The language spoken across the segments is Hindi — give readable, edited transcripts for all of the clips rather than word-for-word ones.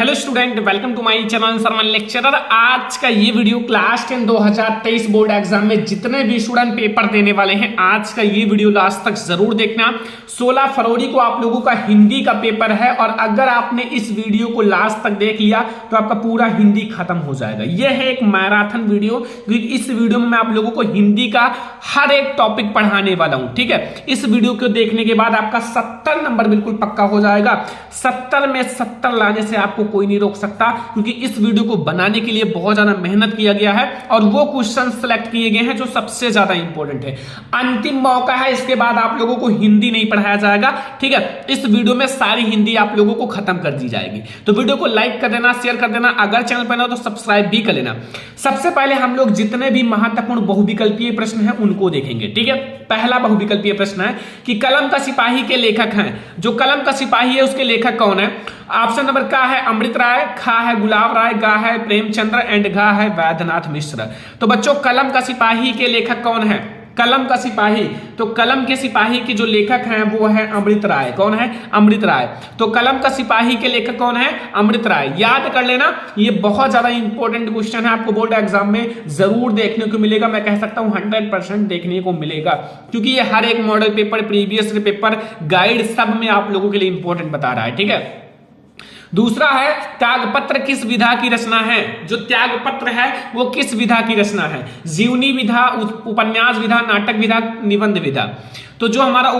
Hello student, welcome to my channel sermon lecturer. आज का ये वीडियो क्लास 10 2023 बोर्ड एग्जाम में जितने भी स्टूडेंट पेपर देने वाले हैं, आज का ये वीडियो लास्ट तक जरूर देखना। 16 फरवरी को आप लोगों का हिंदी का पेपर है और अगर आपने इस वीडियो को लास्ट तक देख लिया तो आपका पूरा हिंदी खत्म हो जाएगा। यह है एक मैराथन वीडियो, क्योंकि इस वीडियो में मैं आप लोगों को हिंदी का हर एक टॉपिक पढ़ाने वाला हूं। ठीक है, इस वीडियो को देखने के बाद आपका 70 नंबर बिल्कुल पक्का हो जाएगा। 70 में 70 लाने से आपको कोई नहीं रोक सकता, क्योंकि इस वीडियो को बनाने के लिए बहुत ज्यादा मेहनत किया गया है और वो क्वेश्चन सेलेक्ट किए गए हैं जो सबसे ज्यादा इंपॉर्टेंट है। अंतिम मौका है, इसके बाद आप लोगों को हिंदी नहीं पढ़ाया जाएगा। ठीक है, इस वीडियो में सारी हिंदी आप लोगों को खत्म कर दी जाएगी। तो वीडियो को लाइक कर देना, शेयर कर देना, अगर चैनल पर ना तो सब्सक्राइब भी कर लेना। सबसे पहले हम लोग जितने भी महत्वपूर्ण बहुविकल्पीय प्रश्न हैं उनको देखेंगे। ठीक है, पहला बहुविकल्पीय प्रश्न है कि कलम का सिपाही के लेखक हैं। जो कलम का सिपाही है उसके लेखक कौन है? ऑप्शन नंबर का है अमृत राय, खा है गुलाब राय, गा है प्रेमचंद्र एंड घा है वैद्यनाथ मिश्र। तो बच्चों, कलम का सिपाही के लेखक कौन है? कलम का सिपाही, तो कलम के सिपाही के जो लेखक हैं वो है अमृत राय। कौन है? अमृत राय। तो कलम का सिपाही के लेखक कौन है? अमृत राय। याद कर लेना, ये बहुत ज्यादा इंपॉर्टेंट क्वेश्चन है, आपको बोर्ड एग्जाम में जरूर देखने को मिलेगा। मैं कह सकता हूं 100% देखने को मिलेगा, क्योंकि ये हर एक model paper, previous paper, guide सब में आप लोगों के लिए इंपॉर्टेंट बता रहा है। ठीक है, दूसरा है त्यागपत्र किस विधा की रचना है? जो त्यागपत्र है वो किस विधा की रचना है? जीवनी विधा, उपन्यास विधा, नाटक विधा, निबंध विधा। तो जो हमारा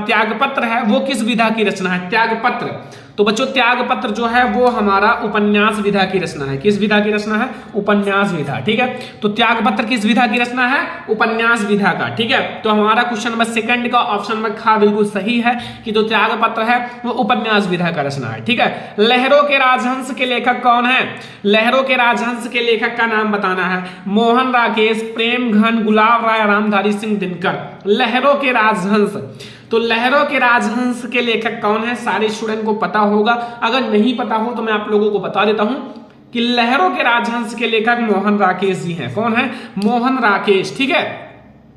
त्यागपत्र है वो किस विधा की रचना है? त्यागपत्र। तो बच्चों, त्यागपत्र जो है वो हमारा उपन्यास विधा की रचना है। किस विधा की रचना है? उपन्यास विधा। ठीक है, तो त्यागपत्र किस विधा की रचना है? उपन्यास विधा का। ठीक है, तो हमारा क्वेश्चन नंबर सेकंड का ऑप्शन नंबर खा बिल्कुल सही है कि जो त्यागपत्र है वो उपन्यास विधा का रचना है। ठीक है, लहरों के राजहंस के लेखक कौन है? लहरों के राजहंस के लेखक का नाम बताना है। मोहन राकेश, प्रेम घन, गुलाब राय, रामधारी सिंह दिनकर। लहरों के राजहंस, तो लहरों के राजहंस के लेखक कौन है? सारे स्टूडेंट को पता होगा। अगर नहीं पता हो तो मैं आप लोगों को बता देता हूं कि लहरों के राजहंस के लेखक मोहन राकेश जी हैं। कौन है? मोहन राकेश। ठीक है,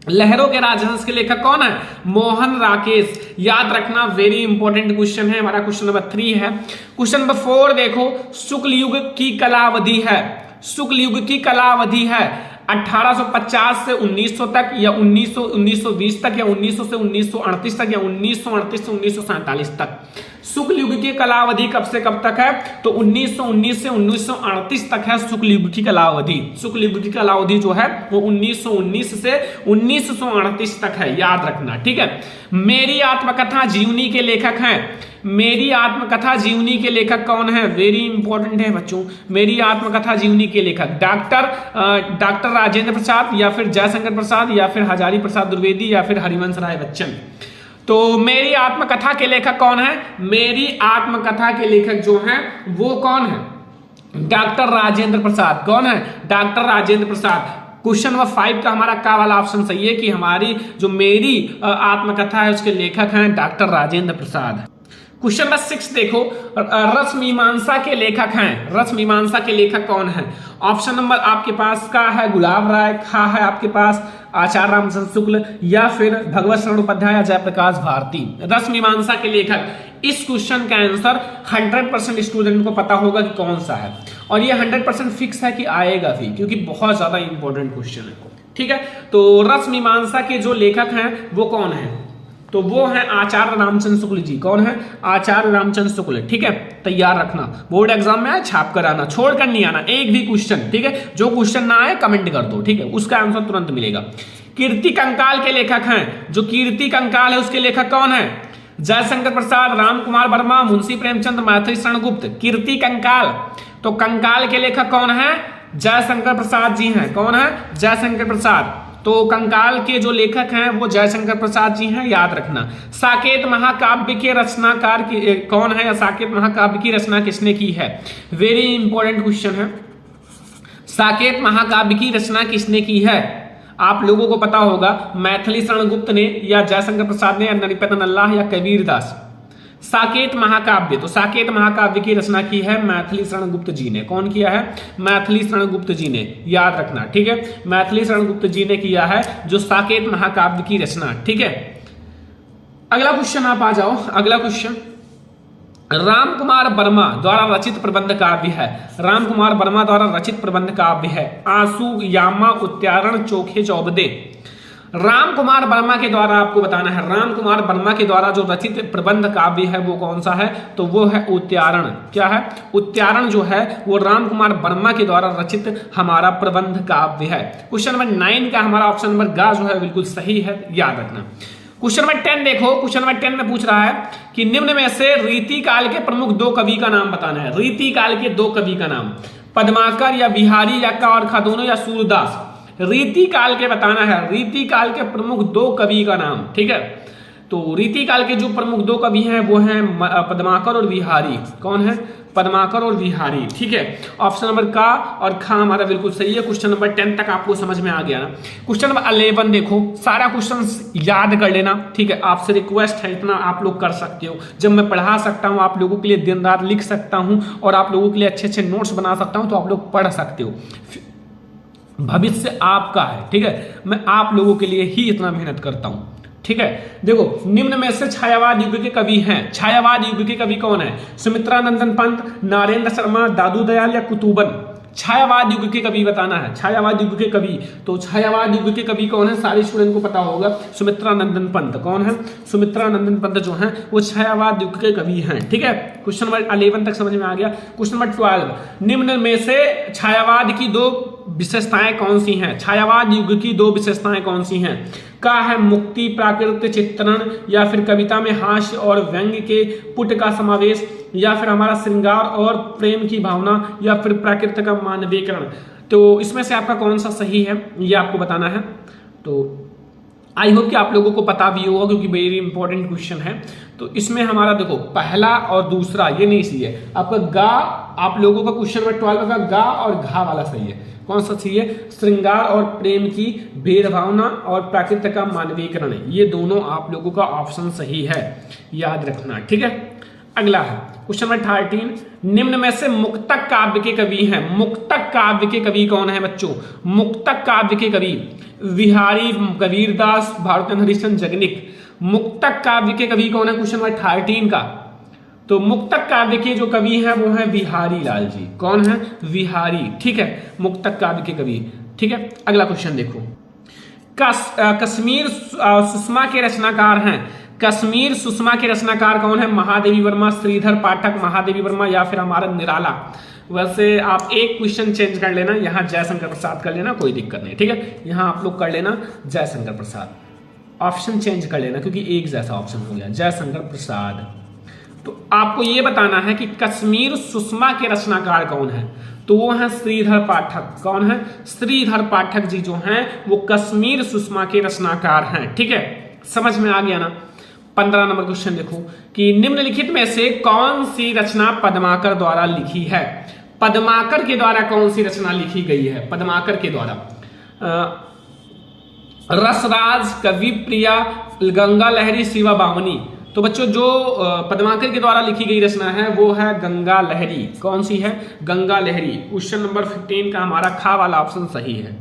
लहरों के राजहंस के लेखक कौन है? मोहन राकेश। याद रखना, वेरी इंपॉर्टेंट क्वेश्चन है। हमारा क्वेश्चन नंबर 3 है। क्वेश्चन नंबर 4 देखो, शुक्ल युग की कलावधि है। शुक्ल युग की कलावधि है 1850 से 1900 तक, या 1920 तक, या 1900 से 1938 तक, या 1938 से 1947 तक। शुक्ल युग की कलावधि कब से कब तक है? तो 1919 से 1938 तक है शुक्ल युग की कलावधि। शुक्ल युग की कलावधि जो है वो 1919 से 1938 तक है, याद रखना। ठीक है, मेरी आत्मकथा जीवनी के लेखक हैं। मेरी आत्मकथा जीवनी के लेखक कौन है? वेरी इंपॉर्टेंट है बच्चों। मेरी आत्मकथा जीवनी के लेखक डॉक्टर राजेंद्र प्रसाद, या फिर जयशंकर प्रसाद, या फिर हजारी प्रसाद द्विवेदी, या फिर हरिवंश राय बच्चन। तो मेरी आत्मकथा के लेखक कौन है? मेरी आत्मकथा के लेखक जो हैं वो कौन है? डॉक्टर राजेंद्र प्रसाद। कौन है? Doctor Rajendra Prasad. Question number 5 का हमारा का वाला ऑप्शन सही है कि हमारी जो मेरी आत्मकथा है उसके लेखक हैं doctor Rajendra Prasad. Question number 6 देखो, रस मीमांसा के लेखक हैं। रस मीमांसा के लेखक कौन है? ऑप्शन नंबर आपके पास का है गुलाब राय, खा है आपके पास आचार्य रामचंद्र शुक्ल, या फिर भगवत शरण उपाध्याय या जयप्रकाश भारती। रस मीमांसा के लेखक, इस क्वेश्चन का आंसर 100% स्टूडेंट को पता होगा कि कौन सा है, और ये 100% फिक्स है कि आएगा भी, क्योंकि बहुत ज्यादा इंपॉर्टेंट क्वेश्चन है। ठीक है, तो रस मीमांसा के जो लेखक हैं वो कौन है? तो वो है आचार्य रामचंद्र शुक्ल जी। कौन है? आचार्य रामचंद्र शुक्ल। ठीक है, तैयार रखना, बोर्ड एग्जाम में आए छाप कर आना, छोड़ कर नहीं आना एक भी क्वेश्चन। ठीक है, जो क्वेश्चन ना आए कमेंट कर दो। ठीक है, उसका आंसर तुरंत मिलेगा। कीर्ति कंकाल के लेखक हैं। जो कीर्ति कंकाल है उसके लेखक कौन है? जयशंकर प्रसाद, राम कुमार वर्मा, मुंशी प्रेमचंद, मैथिली शरण गुप्त। कीर्ति कंकाल, तो कंकाल के लेखक कौन है? जयशंकर प्रसाद जी हैं। कौन है? जयशंकर प्रसाद। तो कंकाल के जो लेखक हैं वो जयशंकर प्रसाद जी हैं, याद रखना। साकेत महाकाव्य के रचनाकार कौन है, या साकेत महाकाव्य की रचना किसने की है? वेरी इंपॉर्टेंट क्वेश्चन है। साकेत महाकाव्य की रचना किसने की है? आप लोगों को पता होगा, मैथिली शरण गुप्त ने, या जयशंकर प्रसाद ने, या नरिपतन अल्लाह, या कबीर दास। साकेत महाकाव्य, तो साकेत महाकाव्य की रचना की है मैथिली शरण गुप्त जी ने। कौन किया है? मैथिली शरण गुप्त जी ने, याद रखना। ठीक है, मैथिली शरण गुप्त जी ने किया है जो साकेत महाकाव्य की रचना। ठीक है, अगला क्वेश्चन आप आ जाओ। अगला क्वेश्चन राम कुमार वर्मा द्वारा रचित प्रबंध काव्य है। राम कुमार वर्मा द्वारा रचित प्रबंध काव्य है आंसू यामा उच्चारण चोखे चौबदे। राम कुमार वर्मा के द्वारा आपको बताना है, राम कुमार वर्मा के द्वारा जो रचित प्रबंध काव्य है वो कौन सा है, तो वो है उच्चारण। क्या है? उच्चारण जो है वो राम कुमार वर्मा के द्वारा रचित हमारा प्रबंध काव्य है। क्वेश्चन नंबर 9 का हमारा ऑप्शन नंबर गा जो है बिल्कुल सही है, याद रखना। क्वेश्चन नंबर 10 देखो, क्वेश्चन नंबर 10 में पूछ रहा है कि निम्न में से रीति काल के प्रमुख 2 कवि का नाम बताना है। रीति काल के 2 कवि का नाम, पद्माकर या बिहारी या का और खा दोनों या सूरदास। रीति काल के बताना है, रीति काल के प्रमुख 2 कवि का नाम। ठीक है, तो रीति काल के जो प्रमुख 2 कवि हैं वो हैं पद्माकर और बिहारी। कौन है? पद्माकर और बिहारी। ठीक है, ऑप्शन नंबर का और खा हमारा बिल्कुल सही है। क्वेश्चन नंबर 10 तक आपको समझ में आ गया ना। क्वेश्चन नंबर 11 देखो, सारा क्वेश्चन याद कर लेना। ठीक है, आपसे रिक्वेस्ट है, इतना आप लोग कर सकते हो। जब मैं पढ़ा सकता हूँ आप लोगों के लिए, दिन रात लिख सकता हूँ और आप लोगों के लिए अच्छे अच्छे नोट्स बना सकता हूँ, तो आप लोग पढ़ सकते हो। भविष्य आपका है। ठीक है, मैं आप लोगों के लिए ही इतना मेहनत करता हूं। ठीक है, देखो निम्न में से छायावाद युग के कवि हैं। छायावाद युग के कवि कौन है? सुमित्रानंदन पंत, नारेंद्र शर्मा, दादू दयाल या कुतुबन। छायावाद युग के कवि बताना है, छायावाद युग के कवि। तो छायावाद युग के कवि कौन है? सारे स्टूडेंट को पता होगा, सुमित्रानंदन पंत। कौन है? सुमित्रानंदन पंत जो है वो छायावाद युग के कवि हैं। ठीक है, क्वेश्चन नंबर 11 तक समझ में आ गया। क्वेश्चन नंबर 12, निम्न में से छायावाद की 2 विशेषताएं कौन सी हैं? छायावाद युग की 2 विशेषताएं कौन सी हैं? का है मुक्ति प्राकृत चित्रण, या फिर कविता में हास्य और व्यंग्य के पुट का समावेश, या फिर हमारा श्रृंगार और प्रेम की भावना, या फिर प्राकृतिक का मानवीकरण। तो इसमें से आपका कौन सा सही है ये आपको बताना है। तो आई होप कि आप लोगों को पता भी होगा क्योंकि वेरी इंपॉर्टेंट क्वेश्चन है। तो इसमें हमारा देखो पहला और दूसरा ये नहीं सही है। आपका गा, आप लोगों का क्वेश्चन नंबर 12 का गा और घा वाला सही है। कौन सा सही है? श्रृंगार और प्रेम की भेदभावना और प्राकृतिक का मानवीकरण, ये दोनों आप लोगों का ऑप्शन सही है, याद रखना। ठीक है, अगला है क्वेश्चन नंबर 13, निम्न में से मुक्तक काव्य के कवि हैं। मुक्तक काव्य के कवि कौन है बच्चों? मुक्तक काव्य के कवि बिहारी, कबीरदास, भारतेंद्र हरिश्चंद्र, जगनिक। मुक्तक काव्य के कवि कौन है? क्वेश्चन नंबर 13 का। तो मुक्तक काव्य के जो कवि हैं वो हैं बिहारी लाल जी। कौन है? बिहारी। ठीक है, मुक्तक काव्य के कवि। ठीक है, अगला क्वेश्चन देखो, कश्मीर सुषमा के रचनाकार हैं। कश्मीर सुषमा के रचनाकार कौन है? महादेवी वर्मा, श्रीधर पाठक, महादेवी वर्मा या फिर हमारा निराला। वैसे आप एक क्वेश्चन चेंज कर लेना, यहाँ जयशंकर प्रसाद कर लेना, कोई दिक्कत नहीं। ठीक है, यहाँ आप लोग कर लेना जयशंकर प्रसाद, ऑप्शन चेंज कर लेना क्योंकि एक जैसा ऑप्शन हो गया, जयशंकर प्रसाद। तो आपको ये बताना है कि कश्मीर सुषमा के रचनाकार कौन है, तो वो है श्रीधर पाठक। कौन है? श्रीधर पाठक जी जो हैं वो कश्मीर सुषमा के रचनाकार हैं। ठीक है, समझ में आ गया ना। 15 नंबर क्वेश्चन देखो कि निम्नलिखित में से कौन सी रचना पद्माकर द्वारा लिखी है? पद्माकर के द्वारा कौन सी रचना लिखी गई है? पद्माकर के द्वारा रसराज, कवि प्रिया, गंगा लहरी, शिवा बामनी। तो बच्चों जो पद्माकर के द्वारा लिखी गई रचना है वो है गंगा लहरी। कौन सी है? गंगा लहरी। क्वेश्चन नंबर 15 का हमारा खा वाला ऑप्शन सही है।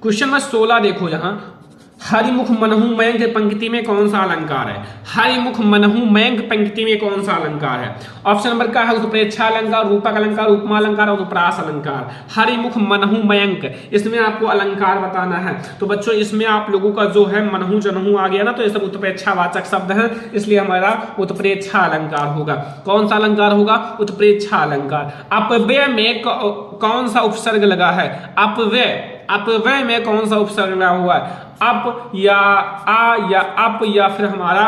क्वेश्चन नंबर 16 देखो, यहाँ हरिमुख मनहु मयंक पंक्ति में कौन सा अलंकार है? हरिमुख मनहु मयंक पंक्ति में कौन सा अलंकार है? ऑप्शन नंबर का है उत्प्रेक्षा अलंकार, रूपक अलंकार, उपमा अलंकार और उपरास अलंकार। हरिमुख मनहु मयंक, इसमें आपको अलंकार बताना है। तो बच्चों इसमें आप लोगों का जो है मनहु जनहु आ गया ना, तो ये सब उत्प्रेक्षा वाचक शब्द हैं, इसलिए हमारा उत्प्रेक्षा अलंकार होगा। कौन सा अलंकार होगा? उत्प्रेक्षा अलंकार। अपव्यय में कौन सा उपसर्ग लगा है? अपव्यय, अपव्यय में कौन सा उपसर्ग लगा हुआ है? अप या आ या अप या फिर हमारा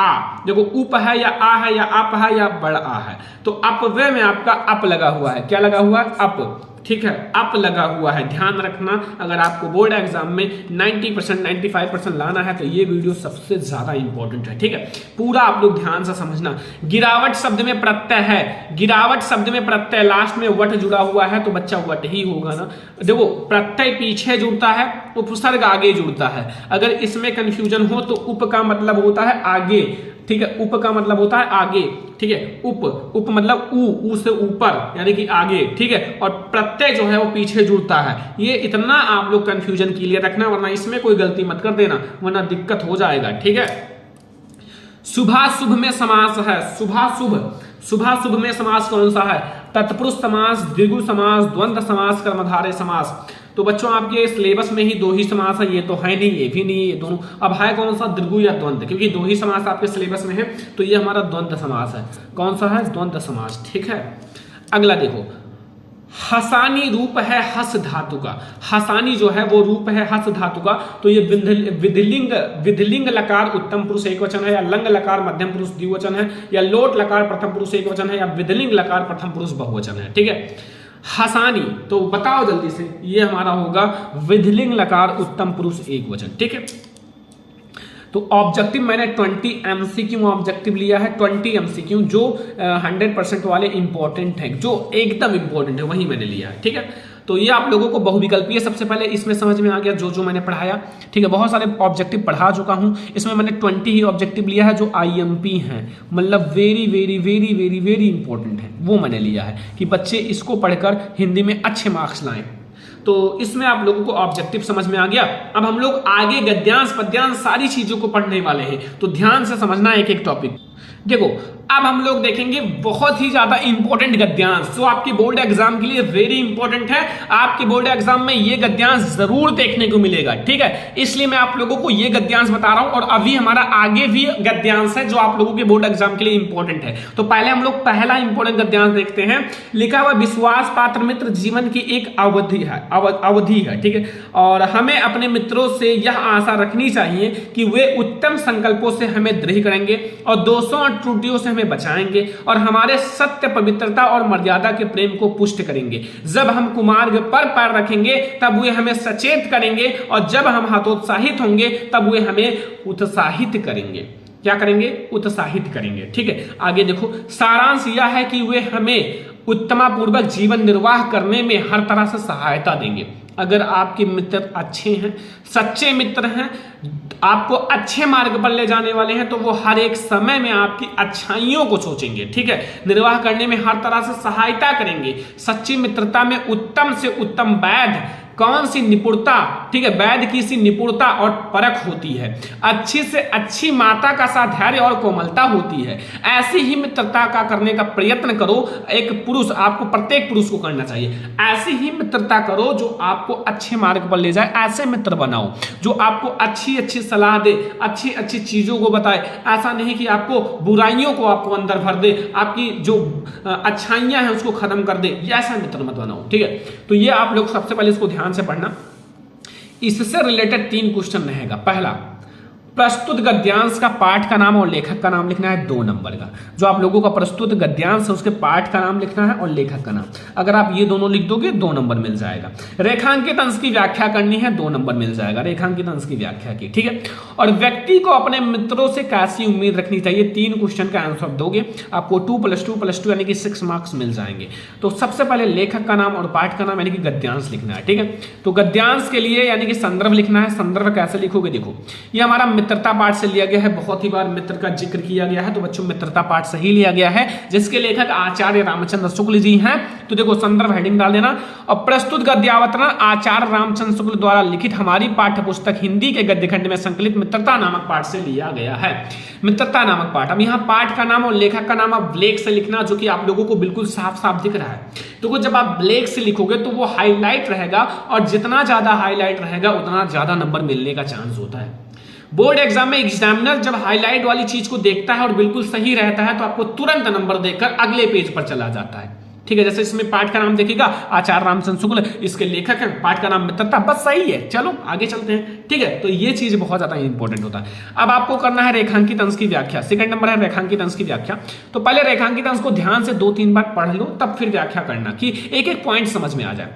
आ। देखो उप है या आ है या अप है या बड़ा आ है, तो अपव्यय में आपका अप लगा हुआ है। क्या लगा हुआ है? अप। ठीक है, अप लगा हुआ है, ध्यान रखना। अगर आपको बोर्ड एग्जाम में 90% 95% लाना है तो ये वीडियो सबसे ज्यादा इंपॉर्टेंट है। ठीक है, पूरा आप लोग ध्यान से समझना। गिरावट शब्द में प्रत्यय है, गिरावट शब्द में प्रत्यय, लास्ट में वट जुड़ा हुआ है तो बच्चा वट ही होगा ना। देखो प्रत्यय पीछे जुड़ता है, उपसर्ग आगे जुड़ता है। अगर इसमें कंफ्यूजन हो तो उप का मतलब होता है आगे। ठीक है, उप का मतलब होता है आगे। ठीक है, उप, उप मतलब ऊ से ऊपर यानी कि आगे। ठीक है, और प्रत्यय जो है वो पीछे जुड़ता है। ये इतना आप लोग कंफ्यूजन क्लियर रखना, वरना इसमें कोई गलती मत कर देना, वरना दिक्कत हो जाएगा। ठीक है, शुभाशुभ में समास है, शुभाशुभ में समास कौन सा है? तत्पुरुष समास, द्विगु समास, द्वंद्व समास, कर्मधारय समास। तो बच्चों आपके सिलेबस में ही दो ही समास है, ये तो है नहीं, ये भी नहीं, ये दोनों। अब है कौन सा? द्विगु या द्वंद्व, क्योंकि दो ही समास आपके सिलेबस में है, तो ये हमारा द्वंद्व समास है। कौन सा है? द्वंद्व समास। ठीक है, अगला देखो, हसानी रूप है हस धातु का। हसानी जो है वो रूप है हस धातु का, तो ये विधिलिंग लकार उत्तम पुरुष एक वचन है, या लंग लकार मध्यम पुरुष द्विवचन है, या लोट लकार प्रथम पुरुष एक वचन है, या विधिलिंग लकार प्रथम पुरुष बहुवचन है। ठीक है, हसानी तो बताओ जल्दी से, ये हमारा होगा विधिलिंग लकार उत्तम पुरुष एक वचन। ठीक है, तो ऑब्जेक्टिव मैंने 20 MCQ ऑब्जेक्टिव लिया है, 20 MCQ जो 100% वाले इंपॉर्टेंट हैं, जो एकदम इंपॉर्टेंट है वही मैंने लिया है। ठीक है, तो ये आप लोगों को बहुविकल्पीय सबसे पहले इसमें समझ में आ गया जो मैंने पढ़ाया। ठीक है, बहुत सारे ऑब्जेक्टिव पढ़ा चुका हूं, इसमें मैंने 20 ही ऑब्जेक्टिव लिया है जो IMP हैं, मतलब very very very very very important है, वो मैंने लिया है कि बच्चे इसको पढ़कर हिंदी में अच्छे मार्क्स लाएं। तो इसमें आप लोगों को ऑब्जेक्टिव समझ में आ गया। अब हम लोग आगे गद्यांश पद्यांश सारी चीजों को पढ़ने वाले हैं, तो ध्यान से समझना एक एक टॉपिक। देखो, अब हम लोग देखेंगे बहुत ही ज्यादा इंपॉर्टेंट गद्यांश जो आपके बोर्ड एग्जाम के लिए वेरी इंपॉर्टेंट है। आपके बोर्ड एग्जाम में ये गद्यांश जरूर देखने को मिलेगा। ठीक है, इसलिए मैं आप लोगों को ये गद्यांश बता रहा हूं, और अभी हमारा आगे भी गद्यांश है जो आप लोगों के बोर्ड एग्जाम के लिए इंपॉर्टेंट है। तो पहले हम लोग पहला इंपॉर्टेंट गद्यांश देखते हैं। लिखा हुआ, विश्वास पात्र मित्र जीवन की एक अवधि है। ठीक है, और हमें अपने मित्रों से यह आशा रखनी चाहिए कि वे उत्तम संकल्पों से हमें दृढ़ करेंगे और दोषों और त्रुटियों से हमें बचाएंगे और हमारे सत्य, पवित्रता और मर्यादा के प्रेम को पुष्ट करेंगे। जब हम कुमार्ग पर पैर रखेंगे तब वे हमें सचेत करेंगे, और जब हम हतोत्साहित होंगे तब वे हमें उत्साहित करेंगे। क्या करेंगे? उत्साहित करेंगे। ठीक है, आगे देखो, सारांश यह है कि वे हमें उत्तमापूर्वक जीवन निर्वाह करने में हर तरह से सहायता देंगे। अगर आपके मित्र अच्छे हैं, सच्चे मित्र हैं, आपको अच्छे मार्ग पर ले जाने वाले हैं, तो वो हर एक समय में आपकी अच्छाइयों को सोचेंगे। ठीक है, निर्वाह करने में हर तरह से सहायता करेंगे। सच्ची मित्रता में उत्तम से उत्तम वैध कौन सी निपुणता, ठीक है, वैध की सी निपुणता और परख होती है। अच्छी से अच्छी माता का साधैर्य और कोमलता होती है। ऐसी ही मित्रता का करने का प्रयत्न करो। एक पुरुष, आपको प्रत्येक पुरुष को करना चाहिए। ऐसी ही मित्रता करो जो आपको अच्छे मार्ग पर ले जाए। ऐसे मित्र बनाओ जो आपको अच्छी अच्छी सलाह दे, अच्छी अच्छी चीजों को बताए। ऐसा नहीं कि आपको बुराइयों को आपको अंदर भर दे, आपकी जो अच्छाइयां हैं उसको खत्म कर दे। ऐसा मित्र मत बनाओ। ठीक है, तो ये आप लोग सबसे पहले इसको ध्यान से पढ़ना। इससे रिलेटेड 3 क्वेश्चन रहेगा। पहला, प्रस्तुत गद्यांश का पाठ का नाम और लेखक का नाम लिखना है 2 नंबर का। जो आप लोगों का प्रस्तुत गद्यांश है उसके पाठ का नाम लिखना है और लेखक का नाम। अगर आप ये दोनों लिख दोगे 2 नंबर मिल जाएगा। रेखांकित अंश की व्याख्या करनी है, 2 नंबर मिल जाएगा रेखांकित अंश की व्याख्या की। ठीक है, और व्यक्ति को अपने मित्रों से कैसी उम्मीद रखनी चाहिए, 3 क्वेश्चन का आंसर दोगे, आपको 2+2+2 यानी कि 6 मार्क्स मिल जाएंगे। तो सबसे पहले लेखक का नाम और पाठ का नाम यानी कि गद्यांश लिखना है। ठीक है, तो गद्यांश के लिए यानी कि संदर्भ लिखना है। संदर्भ कैसे लिखोगे? देखो, ये हमारा मित्रता पाठ से लिया गया है। बहुत ही बार मित्र का जिक्र किया गया है, तो बच्चों मित्रता पाठ से ही लिया गया है, जिसके लेखक आचार्य रामचंद्र शुक्ल जी हैं। तो देखो, संदर्भ हेडिंग डाल देना। और प्रस्तुत गद्यावतरण आचार्य रामचंद्र शुक्ल द्वारा लिखित हमारी पाठ्य पुस्तक हिंदी के गद्य खंड में संकलित मित्रता नामक पाठ से लिया गया है। मित्रता नामक पाठ। अब यहाँ पाठ का नाम और लेखक का नाम आप ब्लैक से लिखना, जो कि आप लोगों को बिल्कुल साफ साफ दिख रहा है। तो जब आप ब्लैक से लिखोगे तो वो हाईलाइट रहेगा, और जितना ज्यादा हाईलाइट रहेगा उतना ज्यादा नंबर मिलने का चांस होता है। बोर्ड एग्जाम में एग्जामिनर जब हाईलाइट वाली चीज को देखता है और बिल्कुल सही रहता है, तो आपको तुरंत नंबर देकर अगले पेज पर चला जाता है। ठीक है, जैसे इसमें पाठ का नाम देखिएगा आचार्य रामचंद्र शुक्ल, इसके लेखक हैं, पाठ का नाम मित्रता, बस सही है। चलो आगे चलते हैं। ठीक है, तो ये चीज बहुत ज्यादा इंपॉर्टेंट होता है। अब आपको करना है रेखांकित अंश की व्याख्या। सेकंड नंबर है रेखांकित अंश की व्याख्या। तो पहले रेखांकित अंश को ध्यान से 2-3 बार पढ़ लो, तब फिर व्याख्या करना कि एक एक पॉइंट समझ में आ जाए।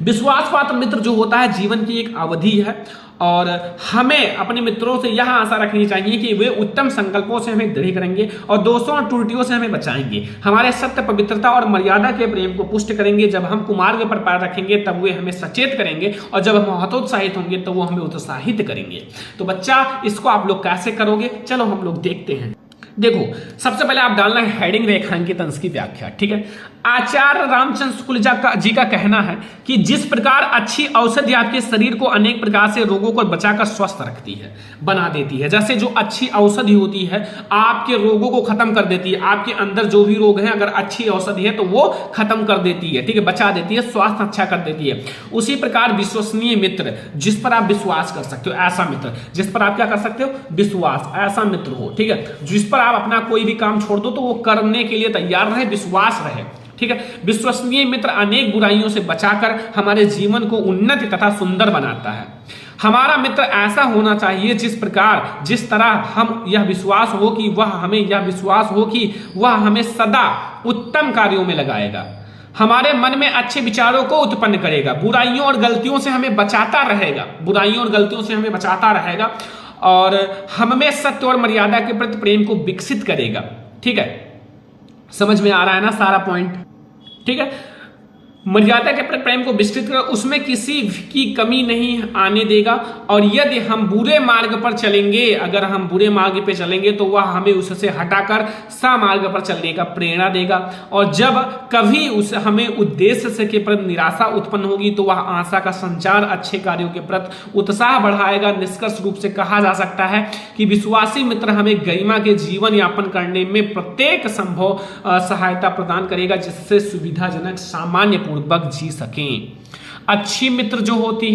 विश्वास पात्र मित्र जो होता है जीवन की एक अवधि है, और हमें अपने मित्रों से यह आशा रखनी चाहिए कि वे उत्तम संकल्पों से हमें दृढ़ करेंगे और दोषों और त्रुटियों से हमें बचाएंगे। हमारे सत्य, पवित्रता और मर्यादा के प्रेम को पुष्ट करेंगे। जब हम कुमार्ग पर पैर रखेंगे तब वे हमें सचेत करेंगे, और जब हम हतोत्साहित होंगे तो वो हमें उत्साहित करेंगे। तो बच्चा, इसको आप लोग कैसे करोगे, चलो हम लोग देखते हैं। देखो, सबसे पहले आप डालना है हेडिंग रेखांकित अंश की व्याख्या। ठीक है, आचार्य रामचंद्र शुक्ल जी का कहना है कि जिस प्रकार अच्छी औषधि आपके शरीर को अनेक प्रकार से रोगों को बचाकर स्वस्थ रखती है, बना देती है, जैसे जो अच्छी औषधि होती है आपके रोगों को खत्म कर देती है, आपके अंदर जो भी रोग हैं अगर अच्छी औषधि है तो वो खत्म कर देती है, ठीक है, बचा देती है, स्वास्थ्य अच्छा कर देती है। उसी प्रकार विश्वसनीय मित्र, जिस पर आप विश्वास कर सकते हो, ऐसा मित्र जिस पर आप क्या कर सकते हो, विश्वास, ऐसा मित्र हो, ठीक है, जिस पर आप अपना कोई भी काम छोड़ दो तो वो करने के लिए तैयार रहे, विश्वास रहे। ठीक है, विश्वसनीय मित्र अनेक बुराइयों से बचाकर हमारे जीवन को उन्नत तथा सुंदर बनाता है। हमारा मित्र ऐसा होना चाहिए जिस तरह हम यह विश्वास हो कि वह हमें सदा उत्तम कार्यों में लगाएगा, हमारे मन में अच्छे विचारों को उत्पन्न करेगा, बुराइयों और गलतियों से हमें बचाता रहेगा और हमें सत्य और मर्यादा के प्रति प्रेम को विकसित करेगा। ठीक है, समझ में आ रहा है ना सारा पॉइंट? ठीक है, मर्यादा के प्रति प्रेम को विस्तृत कर, उसमें किसी की कमी नहीं आने देगा और यदि हम बुरे मार्ग पर चलेंगे, अगर हम बुरे मार्ग पे चलेंगे तो वह हमें उससे हटाकर समार्ग पर चलने का प्रेरणा देगा और जब कभी हमें उद्देश्य से के प्रति निराशा उत्पन्न होगी तो वह आशा का संचार, अच्छे कार्यों के प्रति उत्साह बढ़ाएगा। निष्कर्ष रूप से कहा जा सकता है कि विश्वासी मित्र हमें गरिमा के जीवन यापन करने में प्रत्येक संभव सहायता प्रदान करेगा, जिससे सुविधाजनक सामान्य पूर्वक जी सकें। अच्छे मित्र जो होते